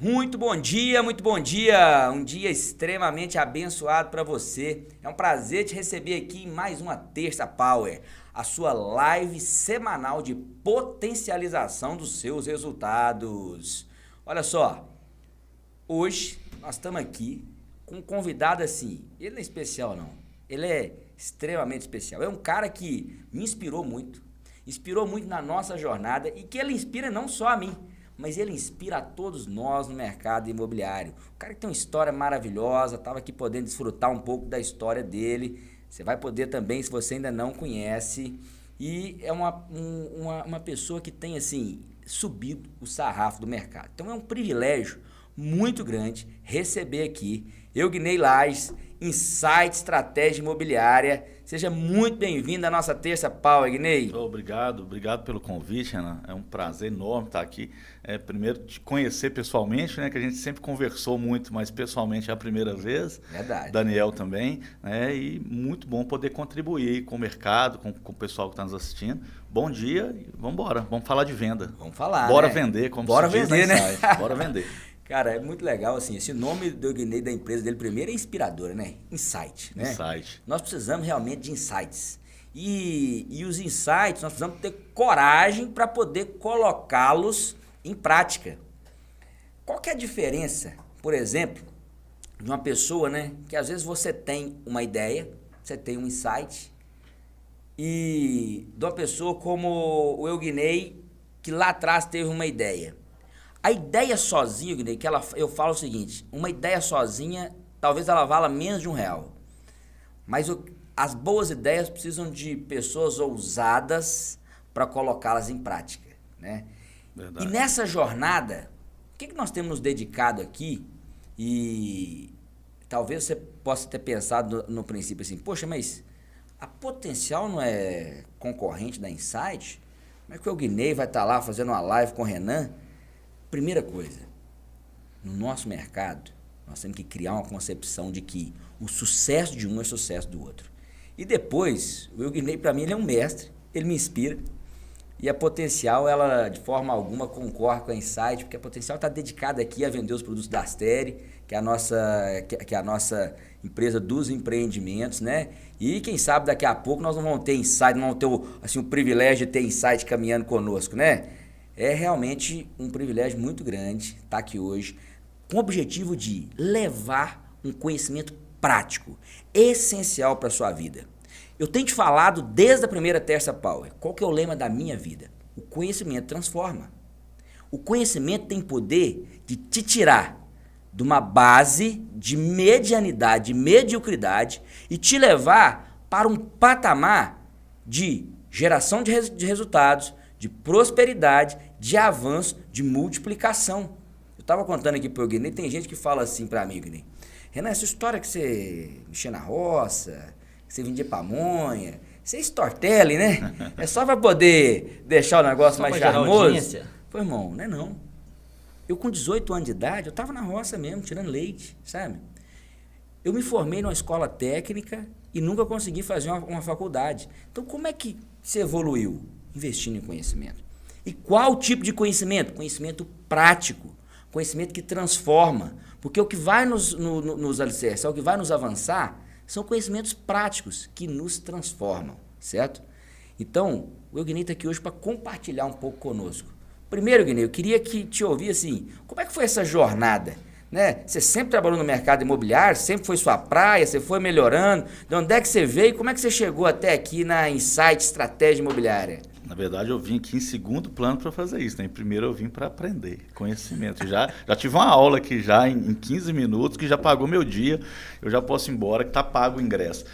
Muito bom dia, muito bom dia. Um dia extremamente abençoado para você. É um prazer te receber aqui em mais uma Terça Power, a sua live semanal de potencialização dos seus resultados. Olha só, hoje nós estamos aqui com um convidado assim, ele não é especial não, ele é extremamente especial. É um cara que me inspirou muito na nossa jornada e que ele inspira não só a mim, mas ele inspira a todos nós no mercado imobiliário. O cara que tem uma história maravilhosa, estava aqui podendo desfrutar um pouco da história dele. Você vai poder também, se você ainda não conhece. E é uma pessoa que tem, assim, subido o sarrafo do mercado. Então é um privilégio muito grande receber aqui Eugney Lages, Insight Estratégia Imobiliária. Seja muito bem-vindo à nossa Terça Power, Eugney. Obrigado pelo convite, Renan. É um prazer enorme estar aqui. Primeiro, te conhecer pessoalmente, né, que a gente sempre conversou muito, mas pessoalmente é a primeira vez. Verdade. Daniel também, né, e muito bom poder contribuir com o mercado, com o pessoal que está nos assistindo. Bom dia e vamos embora. Vamos falar de venda. Vamos falar, Bora né? vender, como Bora se diz vender, na né? Insight. Bora vender. Cara, é muito legal, assim, esse nome do Eugney, da empresa dele primeiro é inspiradora, né? Insight, né? Insight. Nós precisamos realmente de insights. E os insights, nós precisamos ter coragem para poder colocá-los em prática. Qual que é a diferença, por exemplo, de uma pessoa, né? Que às vezes você tem uma ideia, você tem um insight, e de uma pessoa como o Eugney, que lá atrás teve uma ideia. A ideia sozinha, Guilherme, eu falo o seguinte, uma ideia sozinha, talvez ela vala menos de R$1. Mas as boas ideias precisam de pessoas ousadas para colocá-las em prática, né? Verdade. E nessa jornada, o que nós temos nos dedicado aqui? E talvez você possa ter pensado no princípio assim, poxa, mas a Potencial não é concorrente da Insight? Como é que o Eugney vai estar lá fazendo uma live com o Renan? Primeira coisa, no nosso mercado, nós temos que criar uma concepção de que o sucesso de um é sucesso do outro. E depois, o Eugney, para mim, ele é um mestre, ele me inspira. E a Potencial, ela de forma alguma concorre com a Insight, porque a Potencial está dedicada aqui a vender os produtos da Asteri, que é a nossa empresa dos empreendimentos, né? E quem sabe daqui a pouco nós não vamos ter Insight, não vamos ter assim, o privilégio de ter Insight caminhando conosco, né? É realmente um privilégio muito grande estar aqui hoje com o objetivo de levar um conhecimento prático, essencial para a sua vida. Eu tenho te falado desde a primeira Terça Power, qual que é o lema da minha vida? O conhecimento transforma. O conhecimento tem poder de te tirar de uma base de medianidade, de mediocridade e te levar para um patamar de geração de resultados, de prosperidade, de avanço, de multiplicação. Eu estava contando aqui para o Eugney, tem gente que fala assim para mim, Eugney, Renan, essa história que você mexia na roça, que você vendia pamonha, isso é storytelling, né? É só para poder deixar o negócio mais charmoso. Pô, irmão, não é não. Eu com 18 anos de idade, eu estava na roça mesmo, tirando leite, sabe? Eu me formei numa escola técnica e nunca consegui fazer uma faculdade. Então, como é que você evoluiu? Investindo em conhecimento. E qual tipo de conhecimento? Conhecimento prático, conhecimento que transforma, porque o que vai nos alicerçar, o que vai nos avançar, são conhecimentos práticos que nos transformam, certo? Então, o Eugney está aqui hoje para compartilhar um pouco conosco. Primeiro, Eugney, eu queria que te ouvir assim, como é que foi essa jornada? Né? Você sempre trabalhou no mercado imobiliário, sempre foi sua praia, você foi melhorando, de onde é que você veio, como é que você chegou até aqui na Insight Estratégia Imobiliária? Na verdade, eu vim aqui em segundo plano para fazer isso, né? Em primeiro eu vim para aprender conhecimento. Já tive uma aula aqui já em 15 minutos, que já pagou meu dia, eu já posso ir embora, que está pago o ingresso.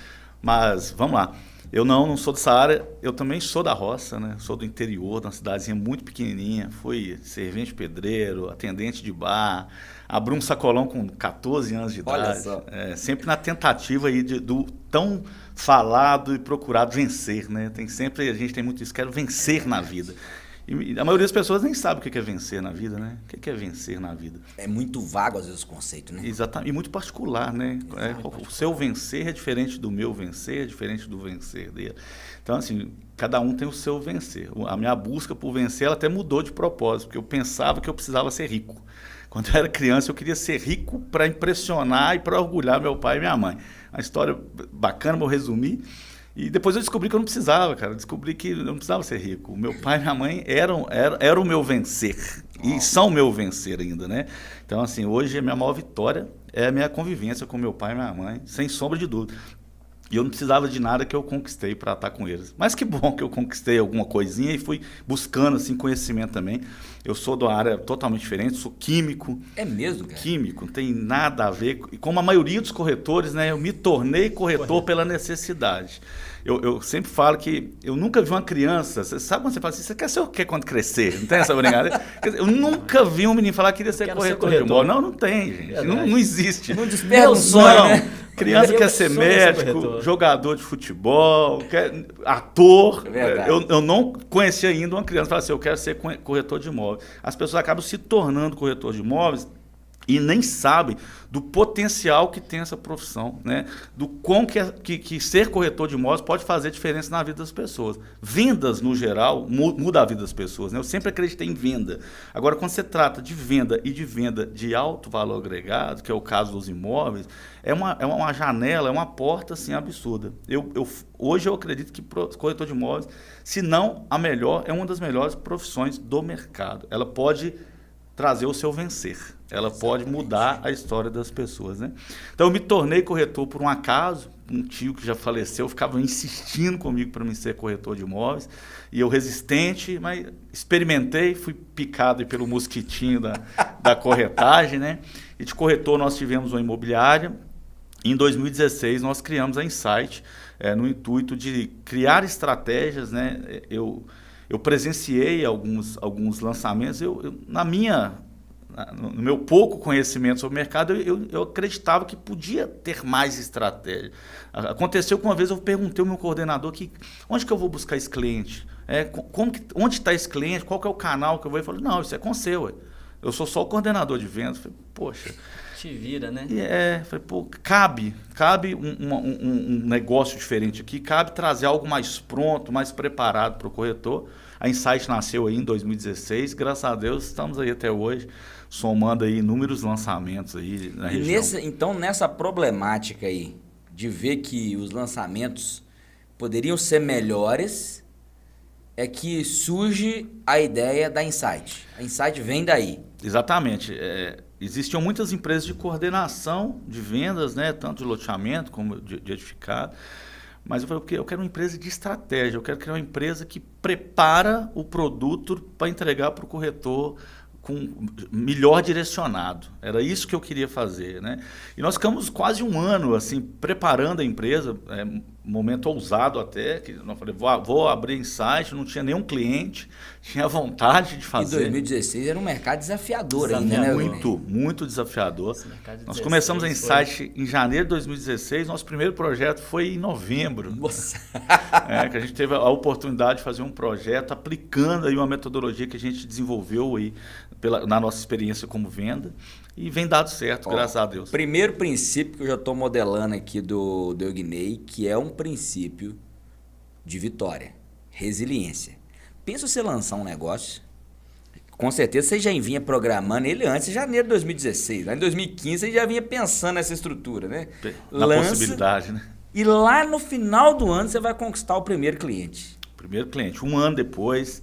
Mas, vamos lá. Eu não sou dessa área, eu também sou da roça, né? Sou do interior, de uma cidadezinha muito pequenininha. Fui servente pedreiro, atendente de bar, abri um sacolão com 14 anos de idade. Olha só. Sempre na tentativa aí do tão falado e procurado vencer, né? A gente tem muito isso, quero vencer na vida. E a maioria das pessoas nem sabe o que é vencer na vida, né? O que é vencer na vida? É muito vago, às vezes, o conceito, né? Exatamente. E muito particular, né? O seu vencer é diferente do meu vencer, é diferente do vencer dele. Então, assim, cada um tem o seu vencer. A minha busca por vencer, ela até mudou de propósito, porque eu pensava que eu precisava ser rico. Quando eu era criança, eu queria ser rico para impressionar e para orgulhar meu pai e minha mãe. Uma história bacana, vou resumir. E depois eu descobri que eu não precisava, cara. Eu descobri que eu não precisava ser rico. O meu pai e minha mãe eram o meu vencer. E são o meu vencer ainda, né? Então, assim, hoje a minha maior vitória é a minha convivência com meu pai e minha mãe, sem sombra de dúvida. E eu não precisava de nada que eu conquistei para estar com eles. Mas que bom que eu conquistei alguma coisinha e fui buscando assim, conhecimento também. Eu sou de uma área totalmente diferente, sou químico. É mesmo, cara? Químico, não tem nada a ver. E como a maioria dos corretores, né, eu me tornei corretor pela necessidade. Eu sempre falo que eu nunca vi uma criança... Você sabe quando você fala assim, você quer ser o quê quando crescer? Não tem essa brincadeira? Eu nunca vi um menino falar que queria ser corretor de imóvel. Não tem, gente. Não existe. Não desperta um sonho, né? Criança quer ser médico, jogador de futebol, ator. Eu não conheci ainda uma criança que fala assim, eu quero ser corretor de imóveis. As pessoas acabam se tornando corretor de imóveis e nem sabem do potencial que tem essa profissão, né? Do quão que ser corretor de imóveis pode fazer diferença na vida das pessoas. Vendas, no geral, muda a vida das pessoas, né? Eu sempre acreditei em venda. Agora, quando você trata de venda e de venda de alto valor agregado, que é o caso dos imóveis, é uma janela, é uma porta assim, absurda. Hoje eu acredito que corretor de imóveis, se não a melhor, é uma das melhores profissões do mercado. Ela pode trazer o seu vencer. Ela pode mudar a história das pessoas, né? Então, eu me tornei corretor por um acaso. Um tio que já faleceu ficava insistindo comigo para mim ser corretor de imóveis. E eu resistente, mas experimentei, fui picado pelo mosquitinho da corretagem, né? E de corretor nós tivemos uma imobiliária. Em 2016, nós criamos a Insight, no intuito de criar estratégias, né? Eu presenciei alguns lançamentos. No meu pouco conhecimento sobre o mercado, eu acreditava que podia ter mais estratégia. Aconteceu que uma vez eu perguntei ao meu coordenador onde que eu vou buscar esse cliente? Onde está esse cliente? Qual que é o canal que eu vou? Ele falou, não, isso é com o seu. Eu sou só o coordenador de vendas. Eu falei, poxa... Te vira, né? Falei, pô, cabe um negócio diferente aqui, cabe trazer algo mais pronto, mais preparado para o corretor. A Insight nasceu aí em 2016, graças a Deus estamos aí até hoje, somando aí inúmeros lançamentos aí na região. Então, nessa problemática aí, de ver que os lançamentos poderiam ser melhores, é que surge a ideia da Insight. A Insight vem daí. Exatamente. Existiam muitas empresas de coordenação de vendas, né, tanto de loteamento como de edificado. Mas eu falei, eu quero uma empresa de estratégia, eu quero criar uma empresa que prepara o produto para entregar para o corretor melhor direcionado. Era isso que eu queria fazer, né? E nós ficamos quase um ano assim, preparando a empresa, momento ousado até, que eu falei, vou abrir Insight, não tinha nenhum cliente, tinha vontade de fazer. E 2016 era um mercado desafiador ainda, né? Muito desafiador. Nós começamos a Insight em janeiro de 2016, nosso primeiro projeto foi em novembro. Nossa! Que a gente teve a oportunidade de fazer um projeto aplicando aí uma metodologia que a gente desenvolveu aí na nossa experiência como venda. E vem dado certo, graças a Deus. Primeiro princípio que eu já estou modelando aqui do Eugnei, que é um princípio de vitória, resiliência. Pensa você lançar um negócio, com certeza você já vinha programando ele antes de janeiro de 2016. Lá em 2015 você já vinha pensando nessa estrutura, né? Na possibilidade, né? E lá no final do ano você vai conquistar o primeiro cliente. Primeiro cliente. Um ano depois...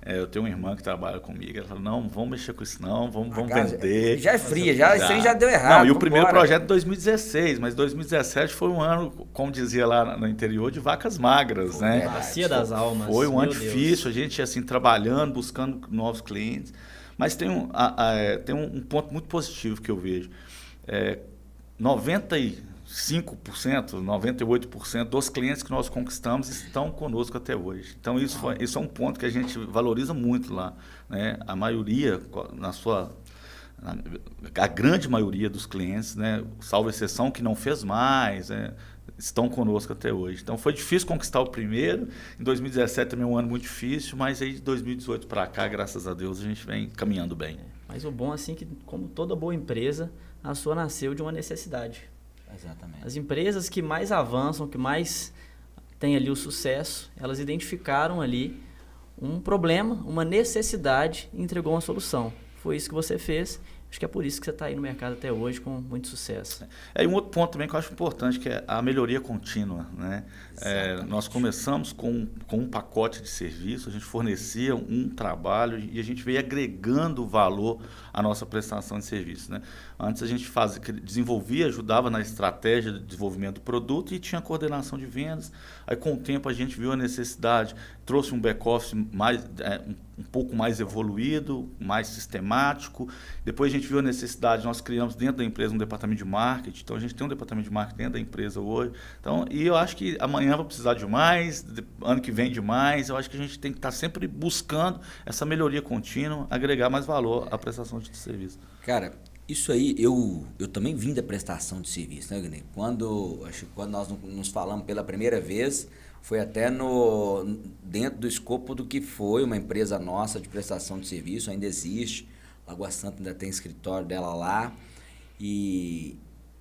eu tenho uma irmã que trabalha comigo, ela fala, não vamos mexer com isso não, vamos vender. Já é fria, isso aí já deu errado. Não, e o primeiro projeto em 2016, mas 2017 foi um ano, como dizia lá no interior, de vacas magras, né? Bacia das almas. Foi um ano difícil, a gente assim, trabalhando, buscando novos clientes, mas tem um ponto muito positivo que eu vejo. 95%, 98% dos clientes que nós conquistamos estão conosco até hoje. Então, isso é um ponto que a gente valoriza muito lá, né? A maioria, a grande maioria dos clientes, né? Salvo exceção que não fez mais, né? estão conosco até hoje. Então foi difícil conquistar o primeiro, em 2017 também é um ano muito difícil, mas aí de 2018 para cá, graças a Deus, a gente vem caminhando bem. Mas o bom assim que, como toda boa empresa, a sua nasceu de uma necessidade. Exatamente. As empresas que mais avançam, que mais têm ali o sucesso, elas identificaram ali um problema, uma necessidade e entregou uma solução. Foi isso que você fez. Acho que é por isso que você está aí no mercado até hoje com muito sucesso. E um outro ponto também que eu acho importante, que é a melhoria contínua, né? Nós começamos com um pacote de serviço, a gente fornecia um trabalho e a gente veio agregando valor à nossa prestação de serviço, né? Antes a gente desenvolvia, ajudava na estratégia de desenvolvimento do produto e tinha coordenação de vendas. Aí com o tempo a gente viu a necessidade, trouxe um back-office um pouco mais evoluído, mais sistemático. Depois a gente viu a necessidade, nós criamos dentro da empresa um departamento de marketing. Então a gente tem um departamento de marketing dentro da empresa hoje. Então, e eu acho que amanhã vai precisar de mais, ano que vem de mais. Eu acho que a gente tem que estar sempre buscando essa melhoria contínua, agregar mais valor à prestação de serviço. Cara, isso aí, eu também vim da prestação de serviço, né, Guilherme? Quando nós nos falamos pela primeira vez, foi até dentro do escopo do que foi uma empresa nossa de prestação de serviço, ainda existe. Lagoa Santa ainda tem escritório dela lá. E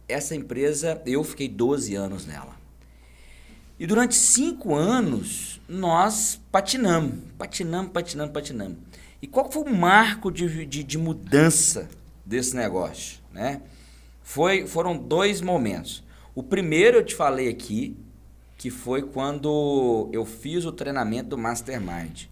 essa empresa, eu fiquei 12 anos nela. E durante 5 anos, nós patinamos. E qual foi o marco de mudança desse negócio, né? Foram 2 momentos. O primeiro eu te falei aqui, que foi quando eu fiz o treinamento do Mastermind.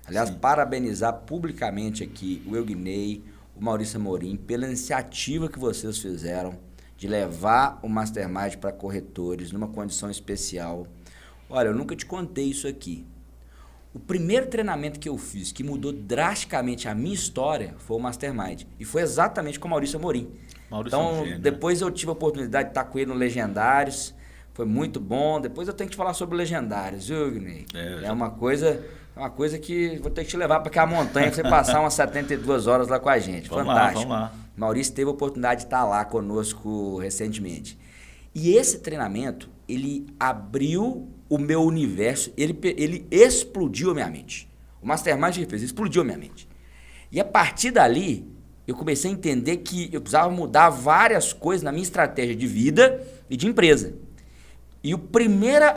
Aliás, sim, parabenizar publicamente aqui o Eugney, o Maurício Amorim, pela iniciativa que vocês fizeram de levar o Mastermind para corretores numa condição especial. Olha, eu nunca te contei isso aqui. O primeiro treinamento que eu fiz, que mudou drasticamente a minha história, foi o Mastermind. E foi exatamente com o Maurício Amorim. Então, depois eu tive a oportunidade de estar com ele no Legendários. Foi muito bom. Depois eu tenho que te falar sobre o Legendários, viu, Guilherme? É uma coisa que vou ter que te levar para aquela montanha para você passar umas 72 horas lá com a gente. Fantástico. Vamos lá. Maurício teve a oportunidade de estar lá conosco recentemente. E esse treinamento, ele abriu o meu universo, ele explodiu a minha mente. O Mastermind que fez, explodiu a minha mente. E a partir dali, eu comecei a entender que eu precisava mudar várias coisas na minha estratégia de vida e de empresa. E a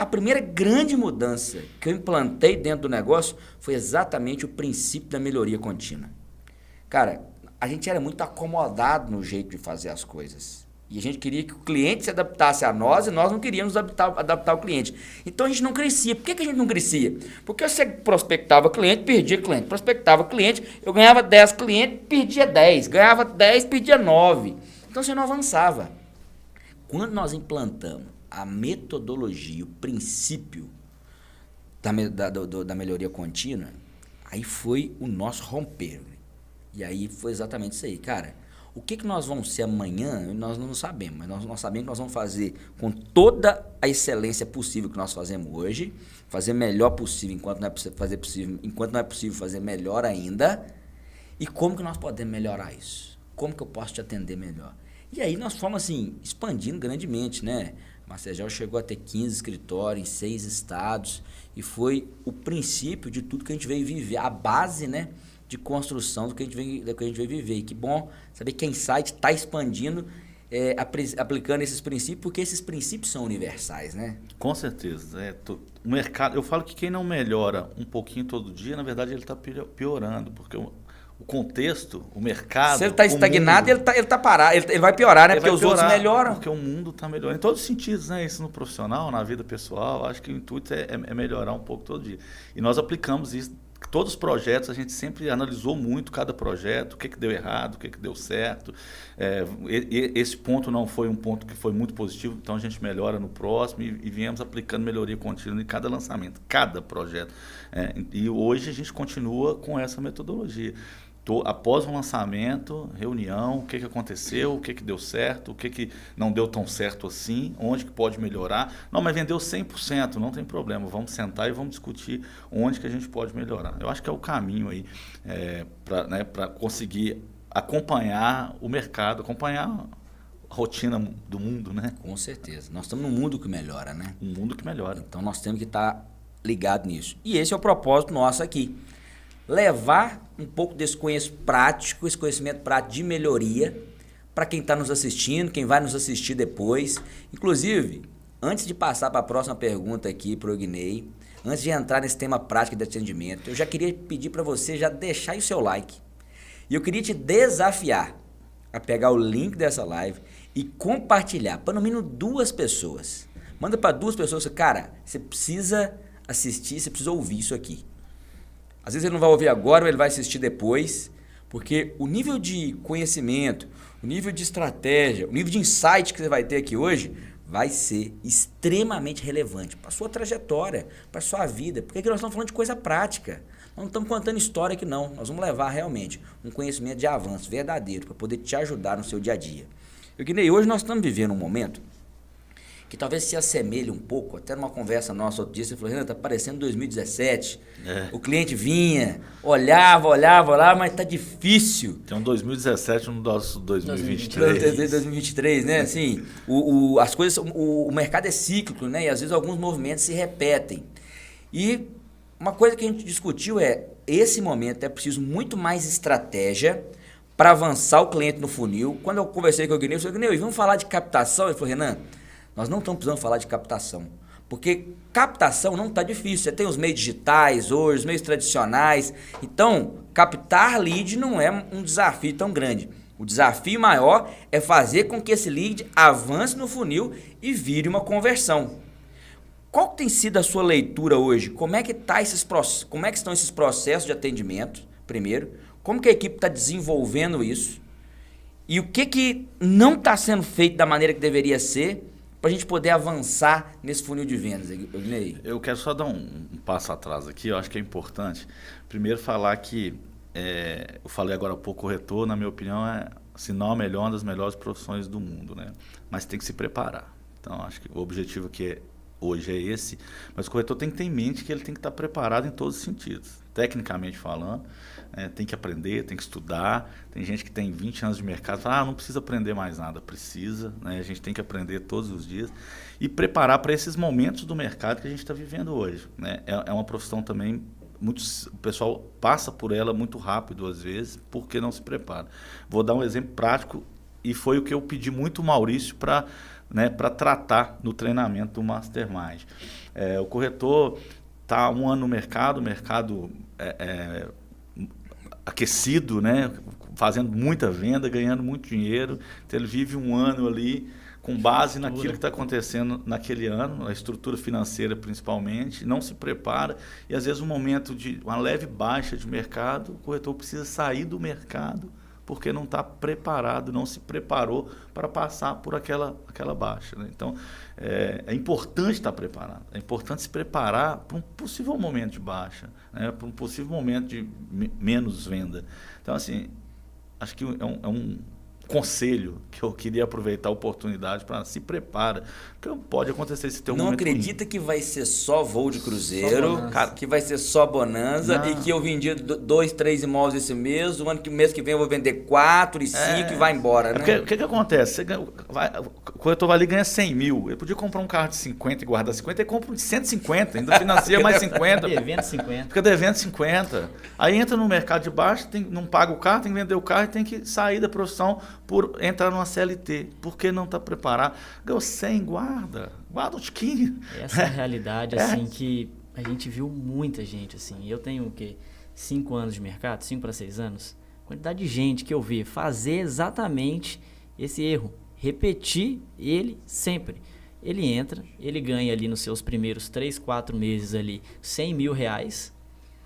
primeira grande mudança que eu implantei dentro do negócio foi exatamente o princípio da melhoria contínua. Cara, a gente era muito acomodado no jeito de fazer as coisas. E a gente queria que o cliente se adaptasse a nós e nós não queríamos adaptar o cliente. Então a gente não crescia. Por que a gente não crescia? Porque você prospectava cliente, perdia cliente. Prospectava cliente, eu ganhava 10 clientes, perdia 10. Ganhava 10, perdia 9. Então você não avançava. Quando nós implantamos a metodologia, o princípio da melhoria contínua, aí foi o nosso romper. E aí foi exatamente isso aí, cara. O que nós vamos ser amanhã, nós não sabemos, mas nós sabemos que nós vamos fazer com toda a excelência possível que nós fazemos hoje, fazer melhor possível enquanto não é possível fazer melhor ainda, e como que nós podemos melhorar isso? Como que eu posso te atender melhor? E aí nós fomos assim, expandindo grandemente, né? A Mastergel chegou a ter 15 escritórios em 6 estados, e foi o princípio de tudo que a gente veio viver, a base, né, de construção do que a gente veio viver. E que bom saber que a Insight está expandindo, aplicando esses princípios, porque esses princípios são universais, né? Com certeza. O mercado, eu falo que quem não melhora um pouquinho todo dia, na verdade ele está piorando, porque o contexto, o mercado... Se ele está estagnado, ele tá parado, ele vai piorar, né? Porque os outros melhoram. Porque o mundo está melhorando. Em todos os sentidos, né? Isso no profissional, na vida pessoal, acho que o intuito é melhorar um pouco todo dia. E nós aplicamos isso. Todos os projetos, a gente sempre analisou muito cada projeto, o que deu errado, o que deu certo. Esse ponto não foi um ponto que foi muito positivo, então a gente melhora no próximo e viemos aplicando melhoria contínua em cada lançamento, cada projeto. E hoje a gente continua com essa metodologia. Após um lançamento, reunião, o que aconteceu, o que deu certo, o que não deu tão certo assim, onde que pode melhorar. Não, mas vendeu 100%, não tem problema, vamos sentar e vamos discutir onde que a gente pode melhorar. Eu acho que é o caminho aí para conseguir acompanhar o mercado, acompanhar rotina do mundo, né? Com certeza. Nós estamos num mundo que melhora, né? Um mundo que melhora. Então nós temos que estar ligado nisso. E esse é o propósito nosso aqui. Levar um pouco desse conhecimento prático, esse conhecimento prático de melhoria para quem está nos assistindo, quem vai nos assistir depois. Inclusive, antes de passar para a próxima pergunta aqui para o Ignei, antes de entrar nesse tema prático de atendimento, eu já queria pedir para você já deixar aí o seu like. E eu queria te desafiar a pegar o link dessa live e compartilhar para no mínimo 2 pessoas. Manda para 2 pessoas, cara, você precisa assistir, você precisa ouvir isso aqui. Às vezes ele não vai ouvir agora, ou ele vai assistir depois, porque o nível de conhecimento, o nível de estratégia, o nível de insight que você vai ter aqui hoje vai ser extremamente relevante para a sua trajetória, para a sua vida. Porque aqui nós estamos falando de coisa prática. Nós não estamos contando história aqui não. Nós vamos levar realmente um conhecimento de avanço verdadeiro para poder te ajudar no seu dia a dia. Ignei, hoje nós estamos vivendo um momento que talvez se assemelhe um pouco, até numa conversa nossa outro dia, você falou, Renan, está parecendo 2017, o cliente vinha, olhava, mas está difícil. Tem um 2017 no nosso 2023. 2023, né? Assim, as coisas, o mercado é cíclico, né? E às vezes alguns movimentos se repetem. E uma coisa que a gente discutiu é, esse momento é preciso muito mais estratégia para avançar o cliente no funil. Quando eu conversei com o Ignei, eu falei, Ignei, vamos falar de captação? Ele falou, Renan, nós não estamos precisando falar de captação, porque captação não está difícil. Você tem os meios digitais hoje, os meios tradicionais. Então, captar lead não é um desafio tão grande. O desafio maior é fazer com que esse lead avance no funil e vire uma conversão. Qual tem sido a sua leitura hoje? Como é que estão esses processos de atendimento, primeiro? Como que a equipe está desenvolvendo isso? E o que não está sendo feito da maneira que deveria ser para a gente poder avançar nesse funil de vendas, Ignei? Eu quero só dar um passo atrás aqui, eu acho que é importante. Primeiro falar que, eu falei agora há pouco, corretor, na minha opinião, se não a melhor, uma das melhores profissões do mundo, né? Mas tem que se preparar. Então, acho que o objetivo aqui hoje é esse, mas o corretor tem que ter em mente que ele tem que estar preparado em todos os sentidos. Tecnicamente falando, tem que aprender, tem que estudar. Tem gente que tem 20 anos de mercado e fala, não precisa aprender mais nada. Precisa, né? A gente tem que aprender todos os dias e preparar para esses momentos do mercado que a gente está vivendo hoje, né? É uma profissão também, o pessoal passa por ela muito rápido às vezes, porque não se prepara. Vou dar um exemplo prático e foi o que eu pedi muito ao Maurício para tratar no treinamento do Mastermind. O corretor está 1 ano no mercado, o mercado aquecido, né? Fazendo muita venda, ganhando muito dinheiro. Então ele vive 1 ano ali com base naquilo que está acontecendo naquele ano, a estrutura financeira principalmente, não se prepara e às vezes um momento de uma leve baixa de mercado, o corretor precisa sair do mercado porque não está preparado, não se preparou para passar por aquela baixa, né? Então, é importante estar preparado, é importante se preparar para um possível momento de baixa, né? Para um possível momento de menos venda. Então, assim, acho que é um conselho que eu queria aproveitar a oportunidade para se prepara, porque pode acontecer se ter um não momento acredita ruim. Que vai ser só voo de cruzeiro, que vai ser só bonanza e que eu vendi 2, 3 imóveis esse mês, mês que vem eu vou vender 4 e 5 e vai embora, né? O que acontece? O corretor vai ali e ganha 100 mil, ele podia comprar um carro de 50 e guardar 50, ele compra um de 150, ainda financia mais 50. Devendo 50. Fica devendo 50. Aí entra no mercado de baixo, não paga o carro, tem que vender o carro e tem que sair da profissão por entrar numa CLT, porque não está preparado. Ganhou 100, guarda um tiquinho. Essa é a realidade, assim, que a gente viu muita gente, assim. Eu tenho, 5 anos de mercado, 5 para 6 anos. A quantidade de gente que eu vi fazer exatamente esse erro. Repetir ele sempre. Ele entra, ele ganha ali nos seus primeiros 3, 4 meses ali 100 mil reais.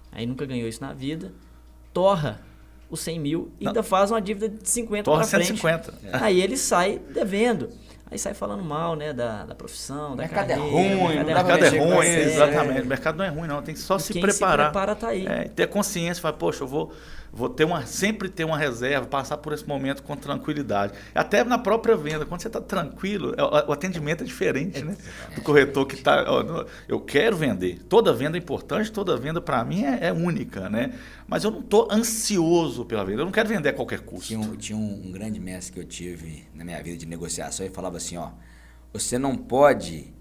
Aí nunca ganhou isso na vida. Torra os 100 mil e ainda faz uma dívida de 50 para frente. 150. Aí ele sai devendo. Aí sai falando mal, né, da profissão, da carreira. O mercado é ruim, exatamente. O mercado não é ruim, não. Tem que só se preparar. Se prepara tá aí. Ter consciência, falar, poxa, vou sempre ter uma reserva, passar por esse momento com tranquilidade. Até na própria venda, quando você está tranquilo, o atendimento é diferente, né? Do corretor que está... Eu quero vender. Toda venda é importante, toda venda para mim é única, né? Mas eu não estou ansioso pela venda, eu não quero vender a qualquer custo. Tinha um grande mestre que eu tive na minha vida de negociação e falava assim, ó, você não pode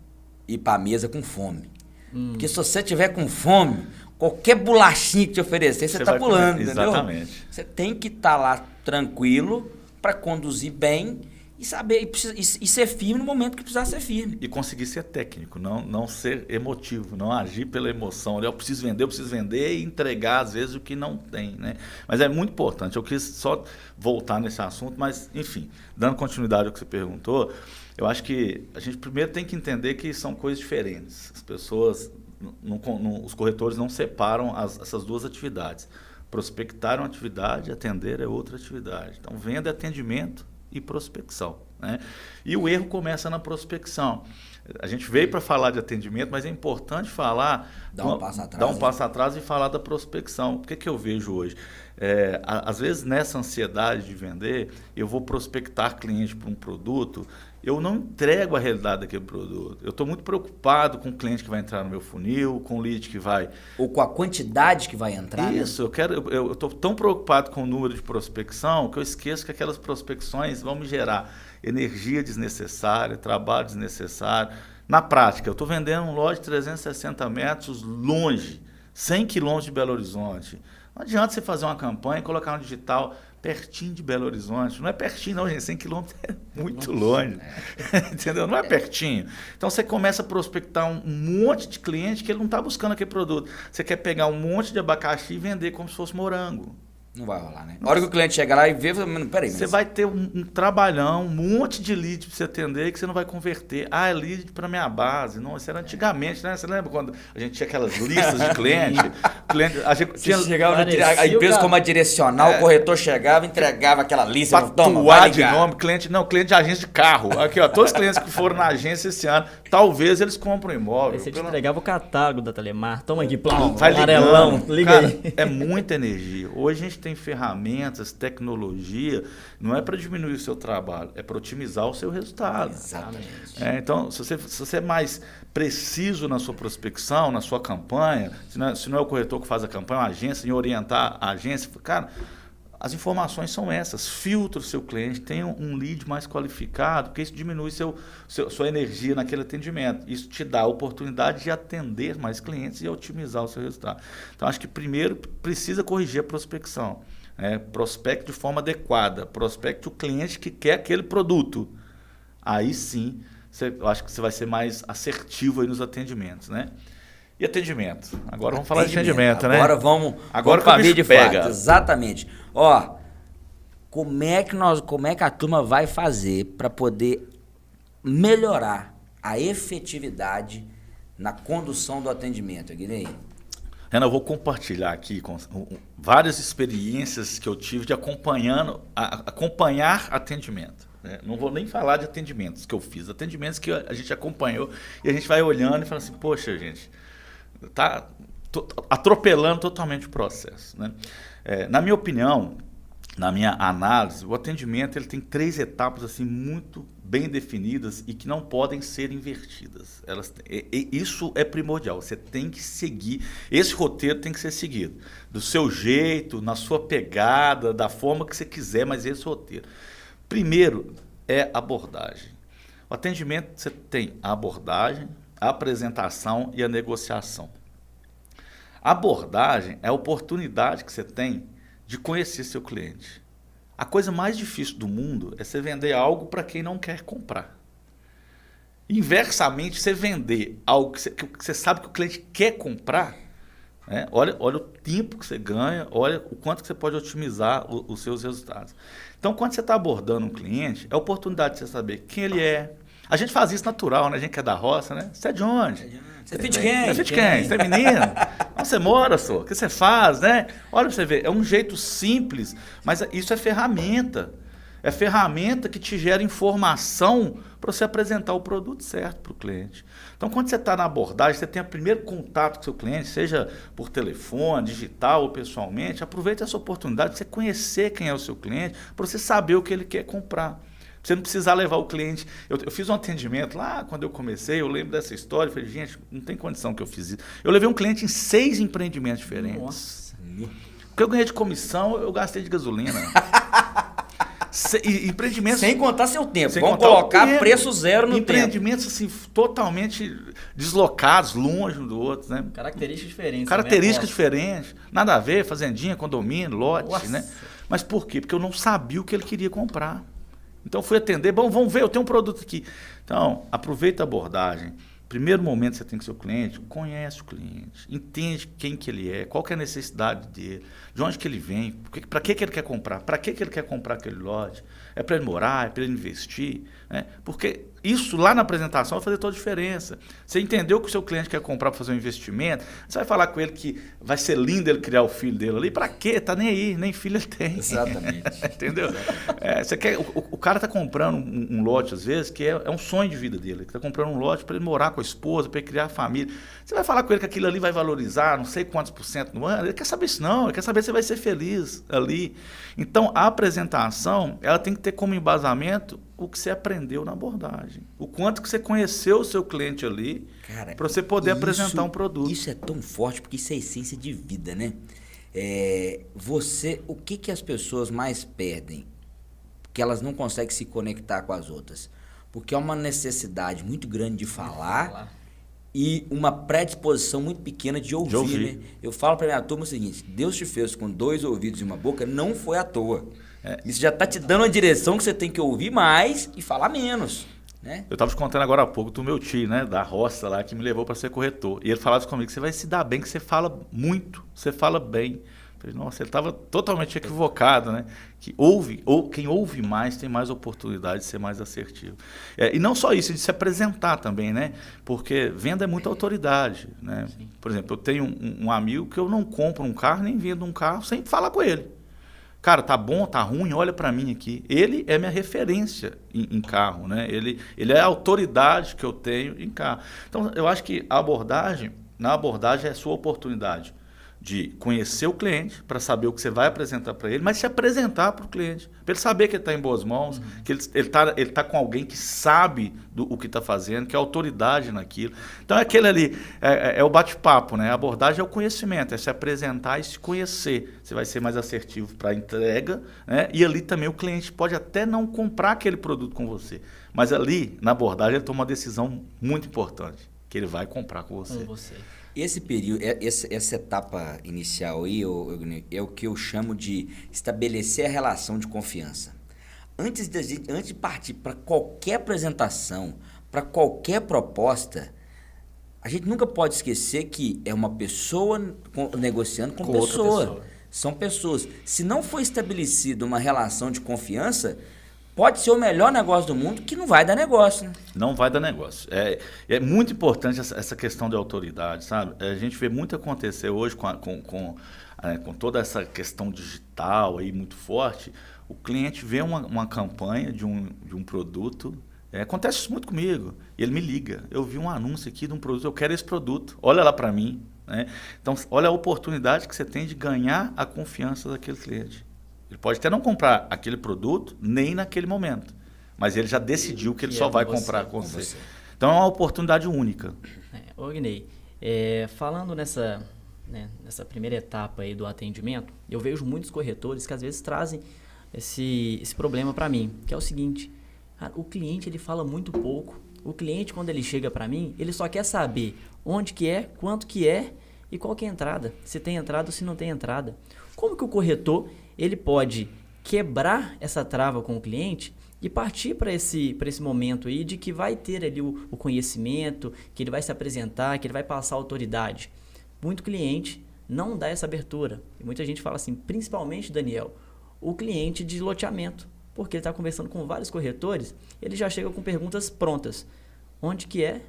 ir para a mesa com fome. Porque se você tiver com fome, qualquer bolachinha que te oferecer, você está pulando, entendeu? Exatamente. Você tem que estar lá tranquilo para conduzir bem e saber e ser firme no momento que precisar ser firme. E conseguir ser técnico, não ser emotivo, não agir pela emoção. Eu preciso vender e entregar, às vezes, o que não tem, né? Mas é muito importante. Eu quis só voltar nesse assunto, mas, enfim, dando continuidade ao que você perguntou, eu acho que a gente primeiro tem que entender que são coisas diferentes. As pessoas, os corretores não separam essas duas atividades. Prospectar é uma atividade, atender é outra atividade. Então, venda é atendimento e prospecção, né? E o erro começa na prospecção. A gente veio para falar de atendimento, mas é importante falar... Dar um passo atrás e falar da prospecção. O que eu vejo hoje? Às vezes, nessa ansiedade de vender, eu vou prospectar cliente para um produto, eu não entrego a realidade daquele produto. Eu estou muito preocupado com o cliente que vai entrar no meu funil, com o lead que vai... Ou com a quantidade que vai entrar. Isso, eu estou tão preocupado com o número de prospecção que eu esqueço que aquelas prospecções vão me gerar energia desnecessária, trabalho desnecessário. Na prática, eu estou vendendo um lote de 360 metros longe, 100 quilômetros de Belo Horizonte. Não adianta você fazer uma campanha e colocar no digital pertinho de Belo Horizonte. Não é pertinho não, gente. 100 quilômetros é muito longe. Entendeu? Não é pertinho. Então, você começa a prospectar um monte de cliente que ele não está buscando aquele produto. Você quer pegar um monte de abacaxi e vender como se fosse morango. Não vai rolar, né? Na hora que o cliente chegar lá e ver, peraí. Você vai ter um trabalhão, um monte de lead para você atender que você não vai converter. É lead para minha base. Não, isso era antigamente, né? Você lembra quando a gente tinha aquelas listas de cliente? A gente chegava a empresa como a direcional, o corretor chegava, entregava aquela lista. Patuar de nome, cliente de agência de carro. Aqui, ó, todos os clientes que foram na agência esse ano, talvez eles compram imóvel. Aí você te entregava o catálogo da Telemar. Toma aqui, vai amarelão, liga cara, aí. É muita energia. Hoje a gente tem ferramentas, tecnologia, não é para diminuir o seu trabalho, é para otimizar o seu resultado. Exatamente. Então, se você é mais preciso na sua prospecção, na sua campanha, se não é o corretor que faz a campanha, a agência, em orientar a agência, cara, as informações são essas. Filtre o seu cliente, tenha um lead mais qualificado, porque isso diminui sua energia naquele atendimento. Isso te dá a oportunidade de atender mais clientes e otimizar o seu resultado. Então, acho que primeiro precisa corrigir a prospecção. Prospecte de forma adequada. Prospecte o cliente que quer aquele produto. Aí sim, eu acho que você vai ser mais assertivo aí nos atendimentos, né? E atendimento. Agora vamos falar de atendimento, né? Agora vamos para a de fato. Exatamente. Ó, como é que a turma vai fazer para poder melhorar a efetividade na condução do atendimento, Guilherme? Renan, eu vou compartilhar aqui com várias experiências que eu tive de acompanhar atendimento. Né? Não vou nem falar de atendimentos que eu fiz, atendimentos que a gente acompanhou e a gente vai olhando e fala assim, poxa, gente, tá atropelando totalmente o processo. Né? Na minha opinião, na minha análise, o atendimento ele tem 3 etapas assim, muito bem definidas e que não podem ser invertidas. Isso é primordial, você tem que seguir, esse roteiro tem que ser seguido, do seu jeito, na sua pegada, da forma que você quiser, mas esse roteiro. Primeiro é abordagem. O atendimento você tem a abordagem, a apresentação e a negociação. A abordagem é a oportunidade que você tem de conhecer seu cliente. A coisa mais difícil do mundo é você vender algo para quem não quer comprar. Inversamente, você vender algo que você sabe que o cliente quer comprar, né? Olha o tempo que você ganha, olha o quanto que você pode otimizar os seus resultados. Então, quando você está abordando um cliente, é a oportunidade de você saber quem ele é. A gente faz isso natural, né? A gente que é da roça, né? Você é de onde? Você é filho de quem? Você é filho de quem? Você é menino? Onde você mora, senhor? O que você faz, né? Olha pra você ver, é um jeito simples, mas isso é ferramenta. É ferramenta que te gera informação para você apresentar o produto certo para o cliente. Então, quando você está na abordagem, você tem o primeiro contato com o seu cliente, seja por telefone, digital ou pessoalmente, aproveite essa oportunidade de você conhecer quem é o seu cliente, para você saber o que ele quer comprar. Você não precisar levar o cliente. Eu fiz um atendimento lá, quando eu comecei, eu lembro dessa história, eu falei, gente, não tem condição que eu fiz isso. Eu levei um cliente em 6 empreendimentos diferentes. Nossa. O que eu ganhei de comissão, eu gastei de gasolina. Empreendimentos... Sem contar seu tempo. Sem Vamos contar colocar tempo. preço zero no Empreendimentos assim, totalmente deslocados, longe um do outro, né? Características diferentes. Características diferentes. Nada a ver, fazendinha, condomínio, lote, Nossa. né? Mas por quê? Porque eu não sabia o que ele queria comprar. Então fui atender, bom, vamos ver, eu tenho um produto aqui. Então, aproveita a abordagem. Primeiro momento você tem que ser o cliente, conhece o cliente, entende quem que ele é, qual que é a necessidade dele, de onde que ele vem, para que ele quer comprar, para que ele quer comprar aquele lote, é para ele morar, é para ele investir, né? Porque isso lá na apresentação vai fazer toda a diferença. Você entendeu que o seu cliente quer comprar para fazer um investimento, você vai falar com ele que vai ser lindo ele criar o filho dele ali, para quê? Tá nem aí, nem filho ele tem. Exatamente. Entendeu? Você quer, o cara está comprando um lote, às vezes, que é um sonho de vida dele. Ele está comprando um lote para ele morar com a esposa, para ele criar a família. Você vai falar com ele que aquilo ali vai valorizar não sei quantos % no ano. Ele quer saber isso não, ele quer saber se você vai ser feliz ali. Então, a apresentação, ela tem que ter como embasamento o que você aprendeu na abordagem. O quanto que você conheceu o seu cliente ali, para você poder apresentar um produto. Isso é tão forte, porque isso é essência de vida, né? O que as pessoas mais perdem? Que elas não conseguem se conectar com as outras. Porque é uma necessidade muito grande de falar e uma predisposição muito pequena de ouvir. Né? Eu falo para minha turma o seguinte, Deus te fez com 2 ouvidos e uma boca, não foi à toa. Isso já está te dando uma direção que você tem que ouvir mais e falar menos. Né? Eu estava te contando agora há pouco do meu tio, né, da roça lá, que me levou para ser corretor. E ele falava isso comigo, você vai se dar bem, que você fala muito, você fala bem. Eu falei, nossa, ele estava totalmente equivocado, né? Quem ouve mais tem mais oportunidade de ser mais assertivo. E não só isso, de se apresentar também, né? Porque venda é muita autoridade, né? Sim. Por exemplo, eu tenho um amigo que eu não compro um carro, nem vendo um carro, sem falar com ele. Cara, tá bom, tá ruim, olha para mim aqui. Ele é minha referência em carro, né? Ele é a autoridade que eu tenho em carro. Então, eu acho que na abordagem é a sua oportunidade de conhecer o cliente, para saber o que você vai apresentar para ele, mas se apresentar para o cliente, para ele saber que ele está em boas mãos, que ele tá com alguém que sabe o que está fazendo, que é autoridade naquilo. Então, aquele ali é o bate-papo, né? A abordagem é o conhecimento, é se apresentar e se conhecer. Você vai ser mais assertivo para a entrega, né? E ali também o cliente pode até não comprar aquele produto com você, mas ali, na abordagem, ele toma uma decisão muito importante, que ele vai comprar com você. Esse período, essa etapa inicial aí, é o que eu chamo de estabelecer a relação de confiança. Antes de partir para qualquer apresentação, para qualquer proposta, a gente nunca pode esquecer que é uma pessoa negociando com pessoa. São pessoas. Se não for estabelecida uma relação de confiança, pode ser o melhor negócio do mundo que não vai dar negócio, né? Não vai dar negócio. É muito importante essa questão de autoridade, sabe? A gente vê muito acontecer hoje com toda essa questão digital aí muito forte. O cliente vê uma campanha de um produto, acontece isso muito comigo, e ele me liga. Eu vi um anúncio aqui de um produto, eu quero esse produto, olha lá para mim. Né? Então, olha a oportunidade que você tem de ganhar a confiança daquele cliente. Ele pode até não comprar aquele produto nem naquele momento, mas ele já decidiu que ele só vai comprar com você. Então é uma oportunidade única. Ô, Guinei, falando nessa primeira etapa aí do atendimento, eu vejo muitos corretores que às vezes trazem esse problema para mim, que é o seguinte, o cliente ele fala muito pouco. O cliente, quando ele chega para mim, ele só quer saber onde que é, quanto que é e qual que é a entrada, se tem entrada ou se não tem entrada. Como que o corretor ele pode quebrar essa trava com o cliente e partir para esse momento aí de que vai ter ali o conhecimento, que ele vai se apresentar, que ele vai passar autoridade. Muito cliente não dá essa abertura. E muita gente fala assim, principalmente, Daniel, o cliente de loteamento, porque ele está conversando com vários corretores, ele já chega com perguntas prontas. Onde que é?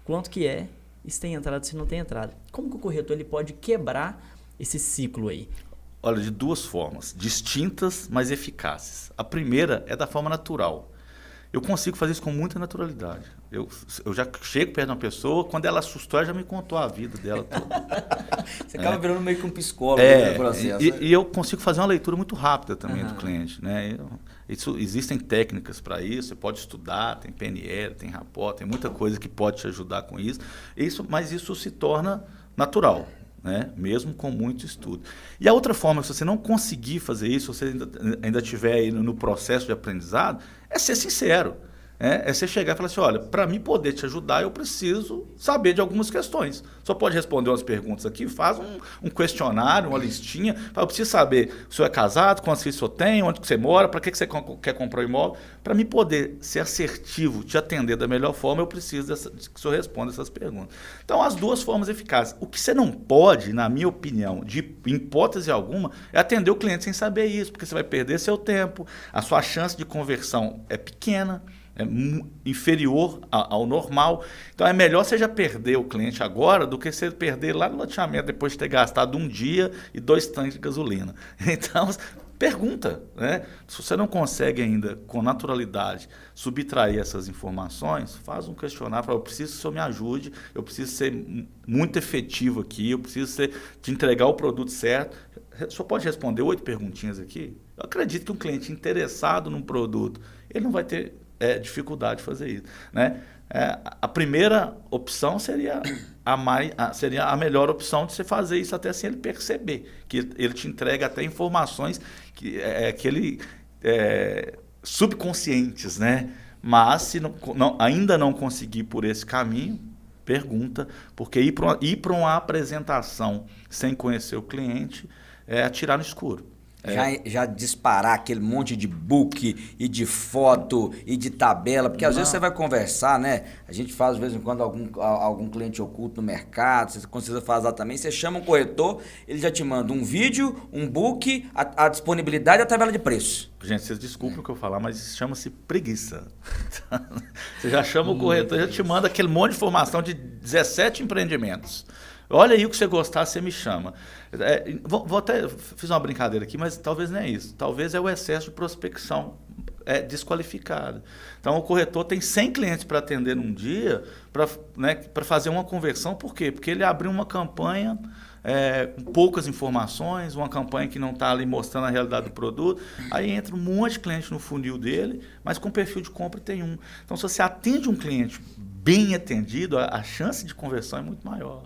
Quanto que é? E se tem entrada, se não tem entrada. Como que o corretor ele pode quebrar esse ciclo aí? Olha, de duas formas, distintas, mas eficazes. A primeira é da forma natural. Eu consigo fazer isso com muita naturalidade. Eu já chego perto de uma pessoa, quando ela assustou, ela já me contou a vida dela toda. Você acaba virando meio que um psicólogo no processo. E eu consigo fazer uma leitura muito rápida também do cliente. Né? Existem técnicas para isso, você pode estudar, tem PNL, tem rapport, tem muita coisa que pode te ajudar com isso. Mas isso se torna natural. Né? Mesmo com muito estudo. E a outra forma, se você não conseguir fazer isso, se você ainda estiver aí no processo de aprendizado, é ser sincero. É você chegar e falar assim, olha, para mim poder te ajudar, eu preciso saber de algumas questões. Só pode responder umas perguntas aqui, faz um questionário, uma listinha. Eu preciso saber se o senhor é casado, quantos filhos o senhor tem, onde que você mora, para que você quer comprar um imóvel. Para mim poder ser assertivo, te atender da melhor forma, eu preciso que o senhor responda essas perguntas. Então, as duas formas eficazes. O que você não pode, na minha opinião, de hipótese alguma, é atender o cliente sem saber isso, porque você vai perder seu tempo, a sua chance de conversão é pequena, é inferior ao normal. Então é melhor você já perder o cliente agora do que você perder lá no loteamento depois de ter gastado um dia e 2 tanques de gasolina. Então, pergunta. Né? Se você não consegue ainda, com naturalidade, subtrair essas informações, faz um questionário, fala, eu preciso que o senhor me ajude, eu preciso ser muito efetivo aqui, eu preciso te entregar o produto certo. O senhor pode responder 8 perguntinhas aqui? Eu acredito que um cliente interessado num produto, ele não vai ter dificuldade de fazer isso. Né? A primeira opção seria a melhor opção de você fazer isso até sem ele perceber, que ele te entrega até informações que ele subconscientes, né? Mas se ainda não conseguir por esse caminho, pergunta, porque ir para uma apresentação sem conhecer o cliente é atirar no escuro. Já disparar aquele monte de book e de foto e de tabela, porque às vezes você vai conversar, né? A gente faz de vez em quando algum cliente oculto no mercado, você precisa fazer também, você chama um corretor, ele já te manda um vídeo, um book, a disponibilidade e a tabela de preço. Gente, vocês desculpem o que eu falar, mas isso chama-se preguiça. Você já chama o corretor, já te manda aquele monte de informação de 17 empreendimentos. Olha aí o que você gostar, você me chama. Vou até fiz uma brincadeira aqui, mas talvez não é isso. Talvez é o excesso de prospecção desqualificada. Então, o corretor tem 100 clientes para atender num dia, para fazer uma conversão. Por quê? Porque ele abriu uma campanha com poucas informações, uma campanha que não está ali mostrando a realidade do produto. Aí entra um monte de cliente no funil dele, mas com perfil de compra tem um. Então, se você atende um cliente bem atendido, a chance de conversão é muito maior.